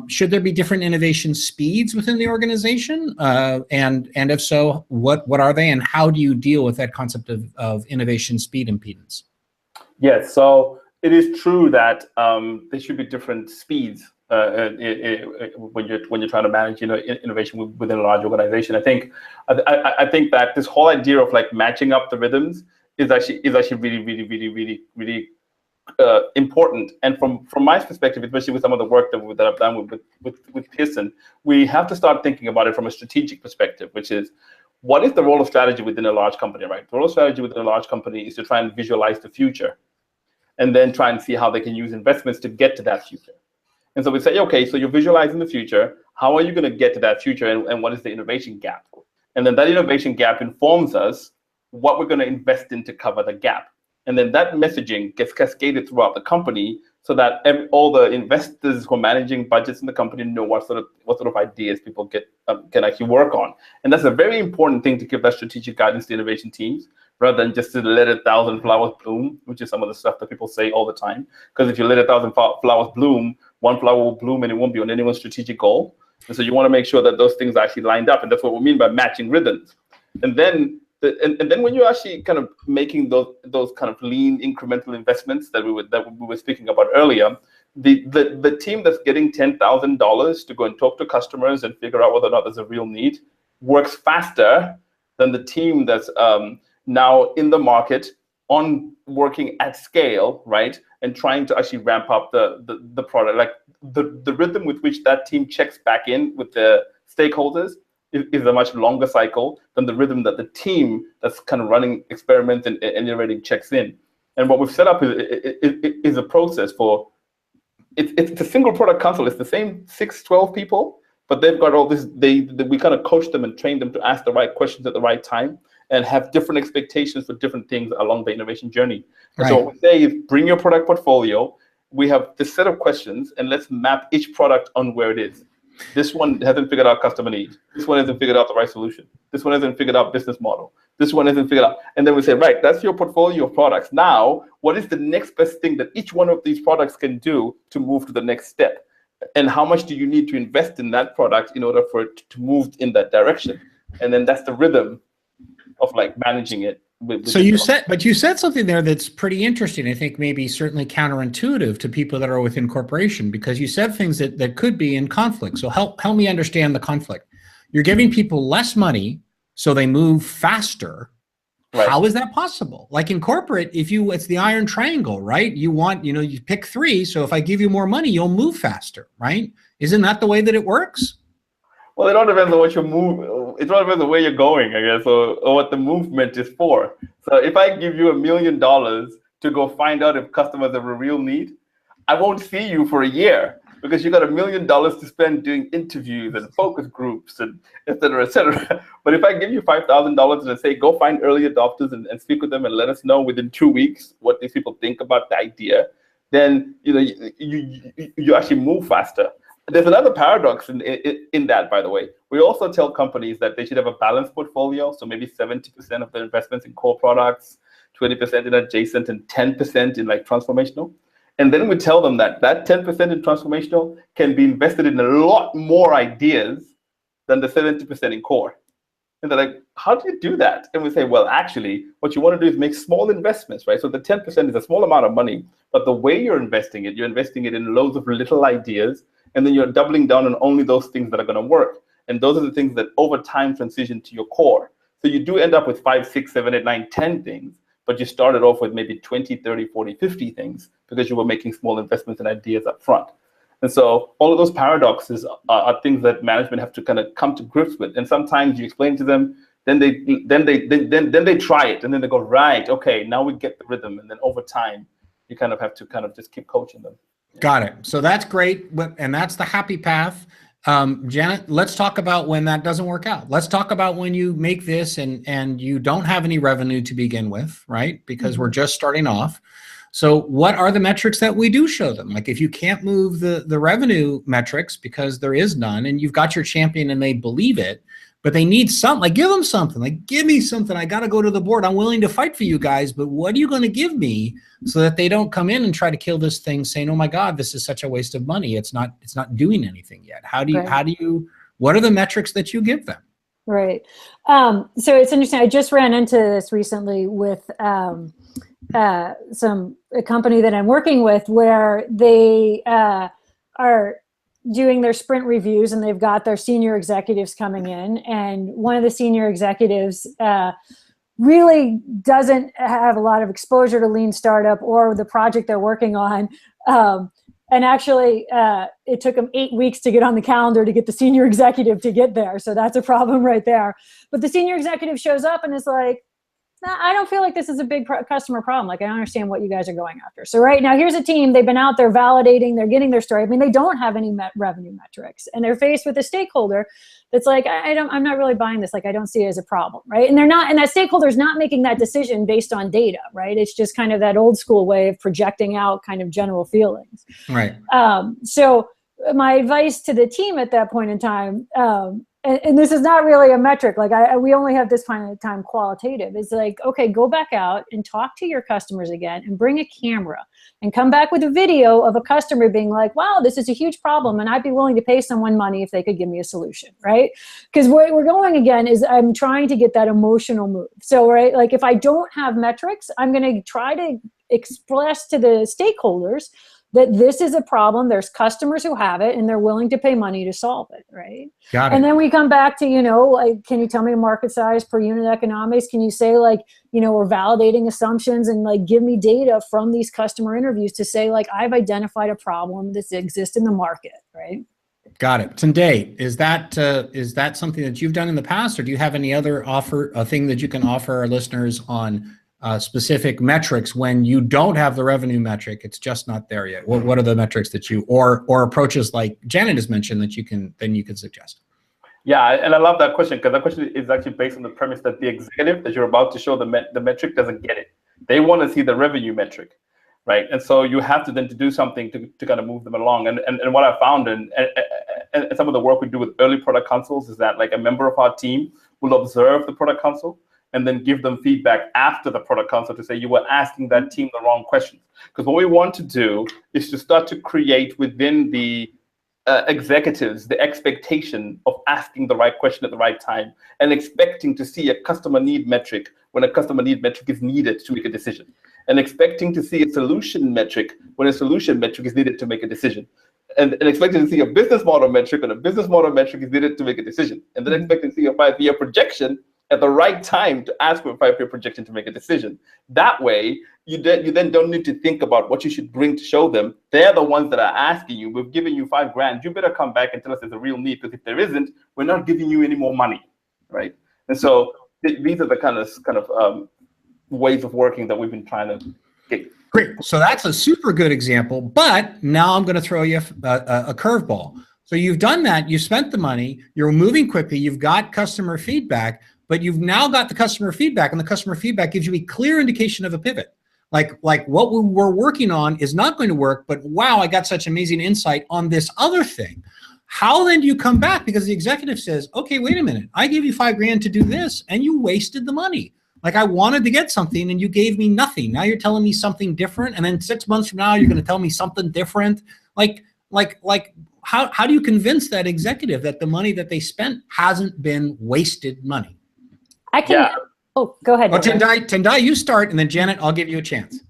Should there be different innovation speeds within the organization? And if so, what are they, and how do you deal with that concept of innovation speed impedance? Yes, so it is true that there should be different speeds when you're trying to manage innovation within a large organization. I think that this whole idea of matching up the rhythms is actually really important. And from my perspective, especially with some of the work that I've done with Pierson, we have to start thinking about it from a strategic perspective, which is, what is the role of strategy within a large company, right? The role of strategy within a large company is to try and visualize the future, and then try and see how they can use investments to get to that future. And so we say, okay, so you're visualizing the future. How are you going to get to that future, and what is the innovation gap? And then that innovation gap informs us what we're going to invest in to cover the gap. And then that messaging gets cascaded throughout the company, so that all the investors who are managing budgets in the company know what sort of ideas people can actually work on. And that's a very important thing, to give that strategic guidance to innovation teams, rather than just to let 1,000 flowers bloom, which is some of the stuff that people say all the time. Because if you let 1,000 flowers bloom, one flower will bloom and it won't be on anyone's strategic goal. And so you want to make sure that those things are actually lined up, and that's what we mean by matching rhythms. And then when you're actually kind of making those kind of lean incremental investments that we were speaking about earlier, the team that's getting $10,000 to go and talk to customers and figure out whether or not there's a real need works faster than the team that's now in the market on working at scale, right, and trying to actually ramp up the product. The rhythm with which that team checks back in with the stakeholders is a much longer cycle than the rhythm that the team that's kind of running experiments and iterating checks in. And what we've set up is a process for, it's a single product council. It's the same 6-12 people, but they've got all this, we kind of coach them and train them to ask the right questions at the right time, and have different expectations for different things along the innovation journey. Right. So what we say is, bring your product portfolio. We have this set of questions, and let's map each product on where it is. This one hasn't figured out customer needs. This one hasn't figured out the right solution. This one hasn't figured out business model. This one hasn't figured out. And then we say, right, that's your portfolio of products. Now, what is the next best thing that each one of these products can do to move to the next step? And how much do you need to invest in that product in order for it to move in that direction? And then that's the rhythm of managing it. So you said something there that's pretty interesting. I think maybe certainly counterintuitive to people that are within corporation, because you said things that could be in conflict. So help me understand the conflict. You're giving people less money so they move faster, Right. How is that possible? Like in corporate, it's the iron triangle, right? You pick 3. So if I give you more money, you'll move faster, right? Isn't that the way that it works? Well, it all depends on what you move. It all depends on where you're going, I guess, or what the movement is for. So if I give you $1 million to go find out if customers have a real need, I won't see you for a year because you got $1 million to spend doing interviews and focus groups and et cetera, et cetera. But if I give you $5,000 and I say, go find early adopters and speak with them and let us know within 2 weeks what these people think about the idea, then you actually move faster. There's another paradox in that, by the way. We also tell companies that they should have a balanced portfolio. So maybe 70% of their investments in core products, 20% in adjacent, and 10% in like transformational. And then we tell them that 10% in transformational can be invested in a lot more ideas than the 70% in core. And they're like, how do you do that? And we say, well, actually, what you want to do is make small investments, right? So the 10% is a small amount of money, but the way you're investing it in loads of little ideas, and then you're doubling down on only those things that are going to work. And those are the things that over time transition to your core. So you do end up with 5, 6, 7, 8, 9, 10 things, but you started off with maybe 20, 30, 40, 50 things because you were making small investments and ideas up front. And so all of those paradoxes are things that management have to kind of come to grips with. And sometimes you explain to them, then they try it, and then they go, right, okay, now we get the rhythm. And then over time, you kind of have to kind of just keep coaching them. Got it. So that's great. And that's the happy path. Janet, let's talk about when that doesn't work out. Let's talk about when you make this and you don't have any revenue to begin with, right? Because we're just starting off. So what are the metrics that we do show them? Like if you can't move the revenue metrics because there is none, and you've got your champion and they believe it, but they need something, like give them something, like give me something. I got to go to the board. I'm willing to fight for you guys, but what are you going to give me so that they don't come in and try to kill this thing saying, oh my God, this is such a waste of money. It's not doing anything yet. What are the metrics that you give them? Right. So it's interesting. I just ran into this recently with a company that I'm working with where they are doing their sprint reviews, and they've got their senior executives coming in, and one of the senior executives really doesn't have a lot of exposure to lean startup or the project they're working on. And actually, it took them 8 weeks to get on the calendar to get the senior executive to get there. So that's a problem right there. But the senior executive shows up and is like, I don't feel like this is a big customer problem. Like, I don't understand what you guys are going after. So right now, here's a team. They've been out there validating. They're getting their story. I mean, they don't have any revenue metrics, and they're faced with a stakeholder that's like, I'm not really buying this. Like, I don't see it as a problem, right? And they're not, and that stakeholder is not making that decision based on data, right? It's just kind of that old school way of projecting out kind of general feelings. Right. So my advice to the team at that point in time, and this is not really a metric, like we only have this kind of time qualitative. It's like, okay, go back out and talk to your customers again and bring a camera and come back with a video of a customer being like, wow, this is a huge problem and I'd be willing to pay someone money if they could give me a solution, right? Because where we're going again is I'm trying to get that emotional move. So, right, like if I don't have metrics, I'm going to try to express to the stakeholders that this is a problem. There's customers who have it and they're willing to pay money to solve it, right? Got it. And then we come back to, like, can you tell me the market size per unit economics? Can you say, like, we're validating assumptions and like give me data from these customer interviews to say, like, I've identified a problem that exists in the market, right? Got it. Tendayi, is that something that you've done in the past, or do you have any other thing that you can offer our listeners on specific metrics when you don't have the revenue metric? It's just not there yet. What are the metrics that you or approaches like Janet has mentioned that you can suggest? Yeah, and I love that question because that question is actually based on the premise that the executive that you're about to show the metric doesn't get it. They want to see the revenue metric, right? And so you have to then to do something to kind of move them along. And what I found and some of the work we do with early product consoles is that like a member of our team will observe the product console and then give them feedback after the product console to say, you were asking that team the wrong questions. Because what we want to do is to start to create within the executives the expectation of asking the right question at the right time and expecting to see a customer need metric when a customer need metric is needed to make a decision, and expecting to see a solution metric when a solution metric is needed to make a decision, and expecting to see a business model metric when a business model metric is needed to make a decision, and then expecting to see a 5-year projection at the right time to ask for a 5-year projection to make a decision. That way, you then don't need to think about what you should bring to show them. They're the ones that are asking you, we've given you $5,000, you better come back and tell us there's a real need, because if there isn't, we're not giving you any more money, right? And so these are the kind of ways of working that we've been trying to get. Great. So that's a super good example, but now I'm going to throw you a curveball. So you've done that, you spent the money, you're moving quickly, you've got customer feedback, but you've now got the customer feedback, and the customer feedback gives you a clear indication of a pivot. Like what we were working on is not going to work, but wow, I got such amazing insight on this other thing. How then do you come back? Because the executive says, okay, wait a minute, I gave you $5,000 to do this and you wasted the money. Like I wanted to get something and you gave me nothing. Now you're telling me something different. And then 6 months from now, you're going to tell me something different. How do you convince that executive that the money that they spent hasn't been wasted money? I can. Yeah. Oh, go ahead. Well, Tendayi, you start, and then Janet, I'll give you a chance.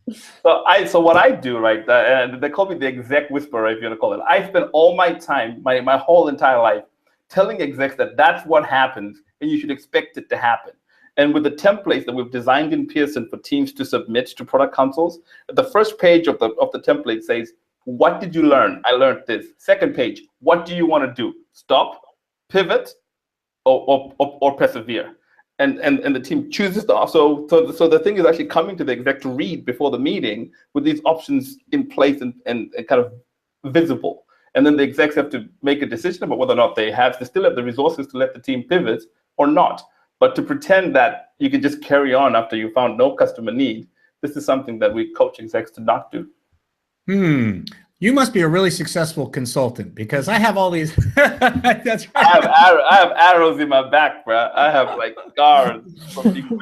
So what I do, right? And they call me the exec whisperer, if you want to call it. I spend all my time, my whole entire life, telling execs that that's what happens, and you should expect it to happen. And with the templates that we've designed in Pierson for teams to submit to product councils, the first page of the template says, what did you learn? I learned this. Second page, what do you want to do? Stop, pivot, or persevere. And the team chooses the so the thing is actually coming to the exec to read before the meeting with these options in place and kind of visible. And then the execs have to make a decision about whether or not they still have the resources to let the team pivot or not. But to pretend that you can just carry on after you found no customer need, this is something that we coach execs to not do. You must be a really successful consultant, because I have all these. That's right. I have arrows in my back, bro. I have like scars.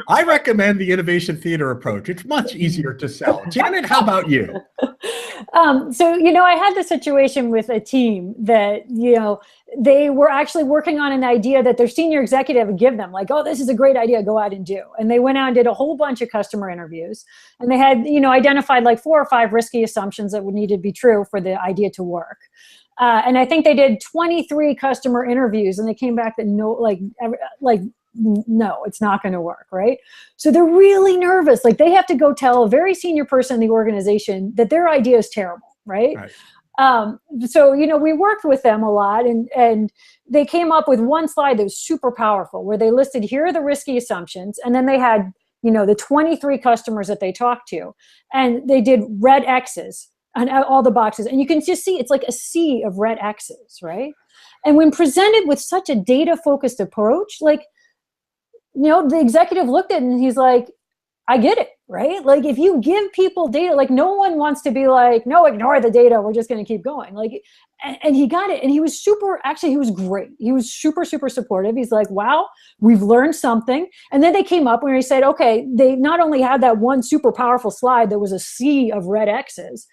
I recommend the innovation theater approach. It's much easier to sell. Janet, how about you? So, I had the situation with a team that, they were actually working on an idea that their senior executive would give them, like, oh, this is a great idea, go out and do. And they went out and did a whole bunch of customer interviews. And they had, identified like 4 or 5 risky assumptions that would need to be true for the idea to work. And I think they did 23 customer interviews, and they came back that no, it's not going to work, right? So they're really nervous. Like they have to go tell a very senior person in the organization that their idea is terrible, right? So, we worked with them a lot, and they came up with one slide that was super powerful, where they listed, here are the risky assumptions. And then they had, the 23 customers that they talked to, and they did red X's on all the boxes. And you can just see, it's like a sea of red X's, right? And when presented with such a data-focused approach, the executive looked at it and he's like, I get it, right? Like if you give people data, like no one wants to be like, no, ignore the data, we're just going to keep going. And he got it. And he was he was great. He was super, super supportive. He's like, wow, we've learned something. And then they came up where he said, okay, they not only had that one super powerful slide that was a sea of red X's,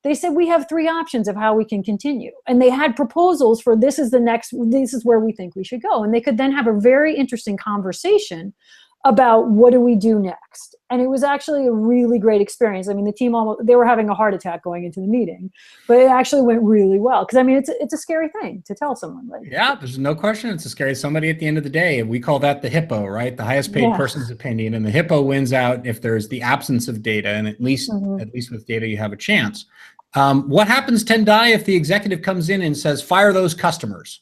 they said, we have 3 options of how we can continue. And they had proposals for this is where we think we should go. And they could then have a very interesting conversation about what do we do next. And it was actually a really great experience. I mean, the team they were having a heart attack going into the meeting, but it actually went really well. Because I mean, it's a scary thing to tell someone. Yeah, there's no question. It's a scary somebody at the end of the day. We call that the hippo, right? The highest paid person's opinion. And the hippo wins out if there's the absence of data. And at least with data, you have a chance. What happens, Tendayi, if the executive comes in and says, fire those customers?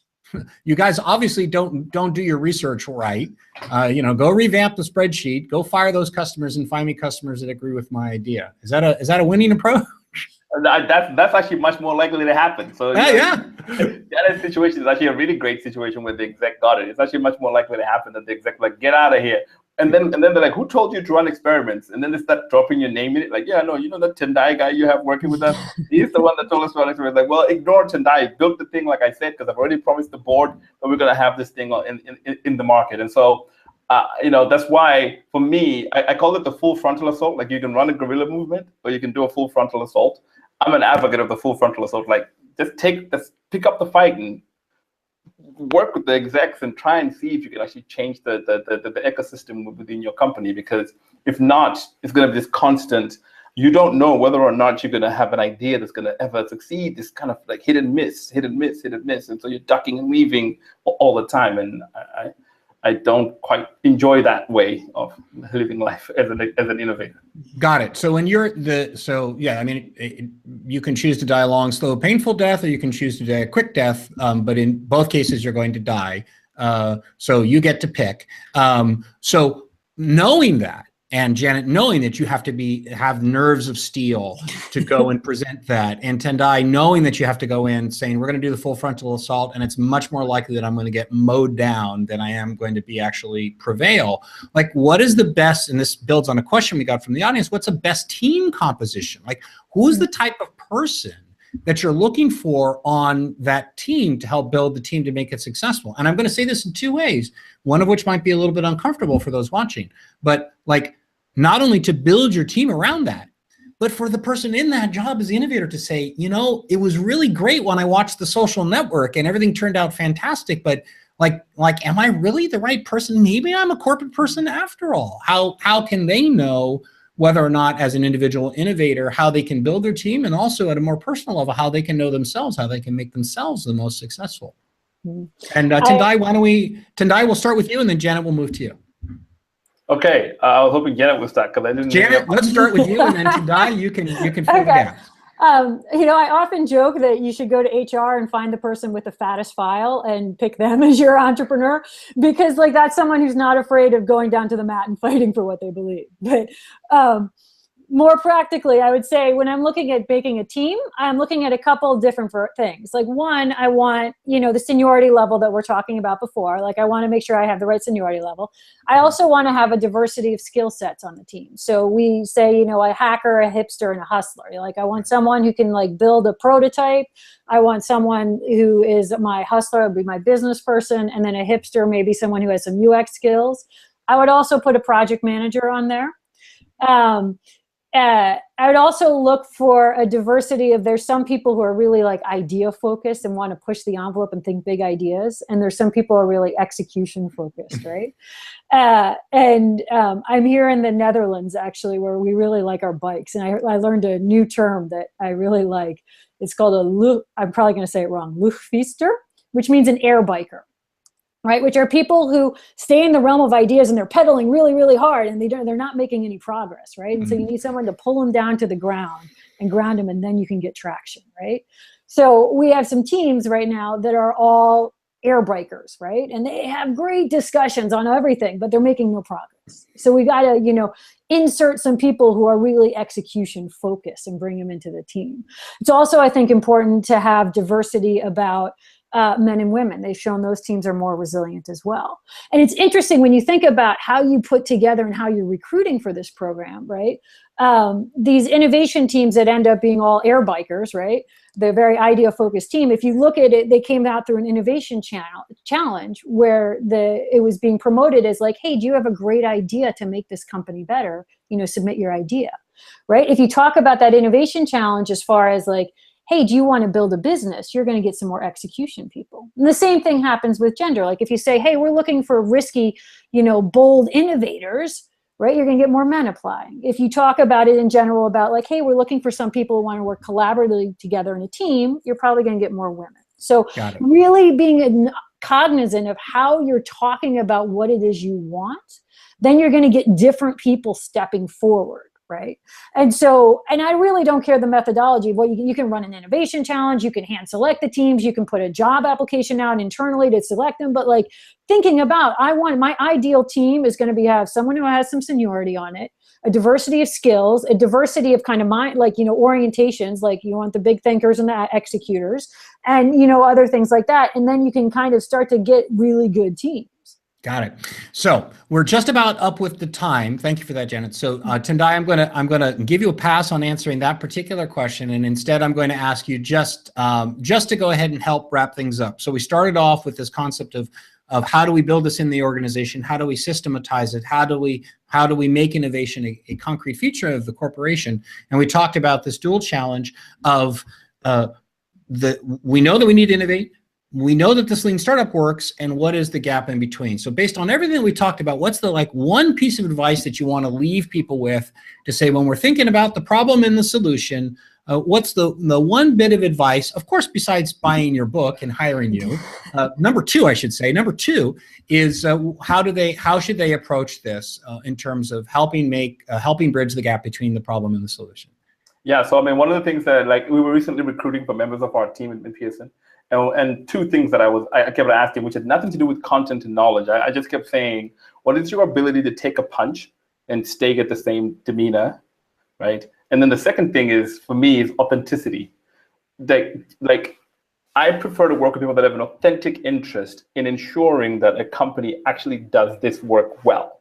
You guys obviously don't do your research right. Go revamp the spreadsheet, go fire those customers and find me customers that agree with my idea. Is that a winning approach? That's actually much more likely to happen. So that situation is actually a really great situation where the exec got it. It's actually much more likely to happen that the exec get out of here. And then they're like, who told you to run experiments? And then they start dropping your name in it. Like, yeah, no, that Tendayi guy you have working with us? He's the one that told us to run experiments. Like, well, ignore Tendayi. Build the thing, like I said, because I've already promised the board that we're going to have this thing in the market. And so, that's why, for me, I call it the full frontal assault. Like, you can run a guerrilla movement, or you can do a full frontal assault. I'm an advocate of the full frontal assault. Like, just pick up the fight and work with the execs and try and see if you can actually change the ecosystem within your company, because if not, it's going to be this constant, you don't know whether or not you're going to have an idea that's going to ever succeed, this kind of like hit and miss. And so you're ducking and weaving all the time. And I don't quite enjoy that way of living life as an innovator. Got it. So when yeah, I mean, you can choose to die a long, slow, painful death, or you can choose to die a quick death. But in both cases, you're going to die. So you get to pick. So knowing that, and Janet, knowing that you have to have nerves of steel to go and present that, and Tendayi, knowing that you have to go in saying, we're going to do the full frontal assault, and it's much more likely that I'm going to get mowed down than I am going to be actually prevail. Like, what is the best, and this builds on a question we got from the audience, what's the best team composition? Like, who's the type of person that you're looking for on that team to help build the team to make it successful? And I'm going to say this in two ways, one of which might be a little bit uncomfortable for those watching, but like, not only to build your team around that, but for the person in that job as the innovator to say, you know, it was really great when I watched The Social Network and everything turned out fantastic, but like, am I really the right person? Maybe I'm a corporate person after all. How can they know whether or not, as an individual innovator, how they can build their team, and also at a more personal level, how they can know themselves, how they can make themselves the most successful? And Tendayi, Tendayi, we'll start with you, and then Janet will move to you. Okay, I was hoping Janet would start, because I didn't. Janet, let's start with you, and then Tendayi, you can fill the gaps. You know, I often joke that you should go to HR and find the person with the fattest file and pick them as your entrepreneur, because like that's someone who's not afraid of going down to the mat and fighting for what they believe. But more practically, I would say when I'm looking at making a team, I'm looking at a couple of different things. Like one, I want, you know, the seniority level that we're talking about before. Like I want to make sure I have the right seniority level. I also want to have a diversity of skill sets on the team. So we say, you know, a hacker, a hipster, and a hustler. Like I want someone who can like build a prototype. I want someone who is my hustler, would be my business person, and then a hipster, maybe someone who has some UX skills. I would also put a project manager on there. I would also look for a diversity of, there's some people who are really like idea focused and want to push the envelope and think big ideas. And there's some people who are really execution focused, right? I'm here in the Netherlands actually, where we really like our bikes. And I learned a new term that I really like. It's called I'm probably going to say it wrong, luchtfietser, which means an air biker. Right, which are people who stay in the realm of ideas and they're pedaling really, really hard, and they're not making any progress, right? And so you need someone to pull them down to the ground and ground them, and then you can get traction, right? So we have some teams right now that are all air bikers, right? And they have great discussions on everything, but they're making no progress. So we got to, you know, insert some people who are really execution focused and bring them into the team. It's also, I think, important to have diversity about men and women. They've shown those teams are more resilient as well. And it's interesting when you think about how you put together and how you're recruiting for this program, right? These innovation teams that end up being all air bikers, right? They're very idea-focused team. If you look at it, they came out through an innovation challenge where it was being promoted as like, hey, do you have a great idea to make this company better? You know, submit your idea, right? If you talk about that innovation challenge as far as like, hey, do you want to build a business? You're going to get some more execution people. And the same thing happens with gender. Like if you say, hey, we're looking for risky, you know, bold innovators, right? You're going to get more men applying. If you talk about it in general about like, hey, we're looking for some people who want to work collaboratively together in a team, you're probably going to get more women. So really being cognizant of how you're talking about what it is you want, then you're going to get different people stepping forward. Right. And so, and I really don't care the methodology of what you can run an innovation challenge, you can hand select the teams, you can put a job application out internally to select them. But like thinking about, my ideal team is going to have someone who has some seniority on it, a diversity of skills, a diversity of kind of mind, like, you know, orientations, like you want the big thinkers and the executors and, you know, other things like that. And then you can kind of start to get really good teams. Got it. So we're just about up with the time. Thank you for that, Janet. So Tendayi, I'm gonna give you a pass on answering that particular question, and instead I'm going to ask you just to go ahead and help wrap things up. So we started off with this concept of how do we build this in the organization? How do we systematize it? How do we make innovation a concrete feature of the corporation? And we talked about this dual challenge of we know that we need to innovate. We know that this lean startup works, and what is the gap in between? So based on everything we talked about, what's the one piece of advice that you want to leave people with to say, when we're thinking about the problem and the solution, what's the one bit of advice, of course, besides buying your book and hiring you? Number two, I should say. Number two is how should they approach this in terms of helping bridge the gap between the problem and the solution? Yeah, so I mean, one of the things that, like, we were recently recruiting for members of our team in Pierson, and two things that I kept asking, which had nothing to do with content and knowledge. I just kept saying, what is your ability to take a punch and stay at the same demeanor, right? And then the second thing is, for me, is authenticity. Like, I prefer to work with people that have an authentic interest in ensuring that a company actually does this work well.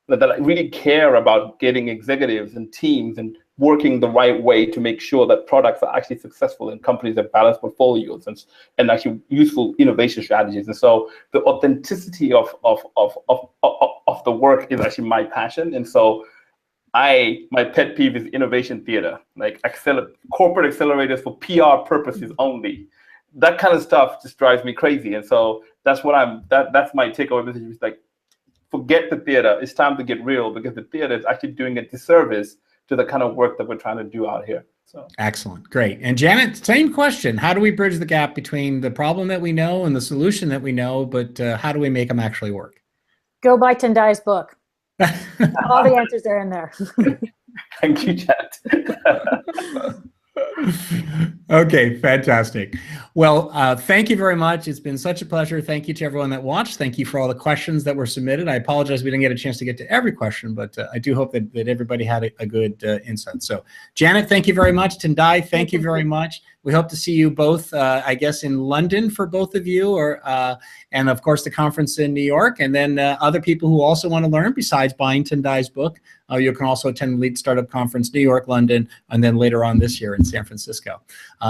That really care about getting executives and teams and working the right way to make sure that products are actually successful in companies that balance portfolios and actually useful innovation strategies. And so the authenticity of the work is actually my passion. And so my pet peeve is innovation theater, like corporate accelerators for PR purposes only. That kind of stuff just drives me crazy. And so that's that's my takeaway message. Is like, forget the theater. It's time to get real, because the theater is actually doing a disservice to the kind of work that we're trying to do out here. So excellent, great. And Janet, same question. How do we bridge the gap between the problem that we know and the solution that we know, but how do we make them actually work? Go buy Tendayi's book. All the answers are in there. Thank you, Janet. Okay, fantastic. Well, thank you very much. It's been such a pleasure. Thank you to everyone that watched. Thank you for all the questions that were submitted. I apologize we didn't get a chance to get to every question, but I do hope that everybody had a good insight. So, Janet, thank you very much. Tendayi, thank you very much. We hope to see you both, I guess, in London for both of you, and of course the conference in New York, and then other people who also want to learn besides buying Tendayi's book. You can also attend the Lead Startup Conference, New York, London, and then later on this year in San Francisco.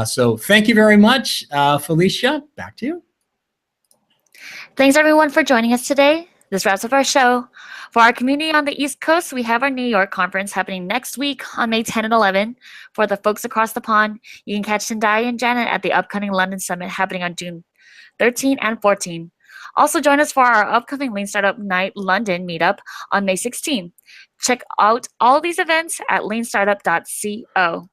So thank you very much. Felicia, back to you. Thanks everyone for joining us today. This wraps up our show. For our community on the East Coast, we have our New York conference happening next week on May 10 and 11. For the folks across the pond, you can catch Tendayi and Janet at the upcoming London Summit happening on June 13 and 14. Also join us for our upcoming Lean Startup Night London meetup on May 16. Check out all these events at leanstartup.co.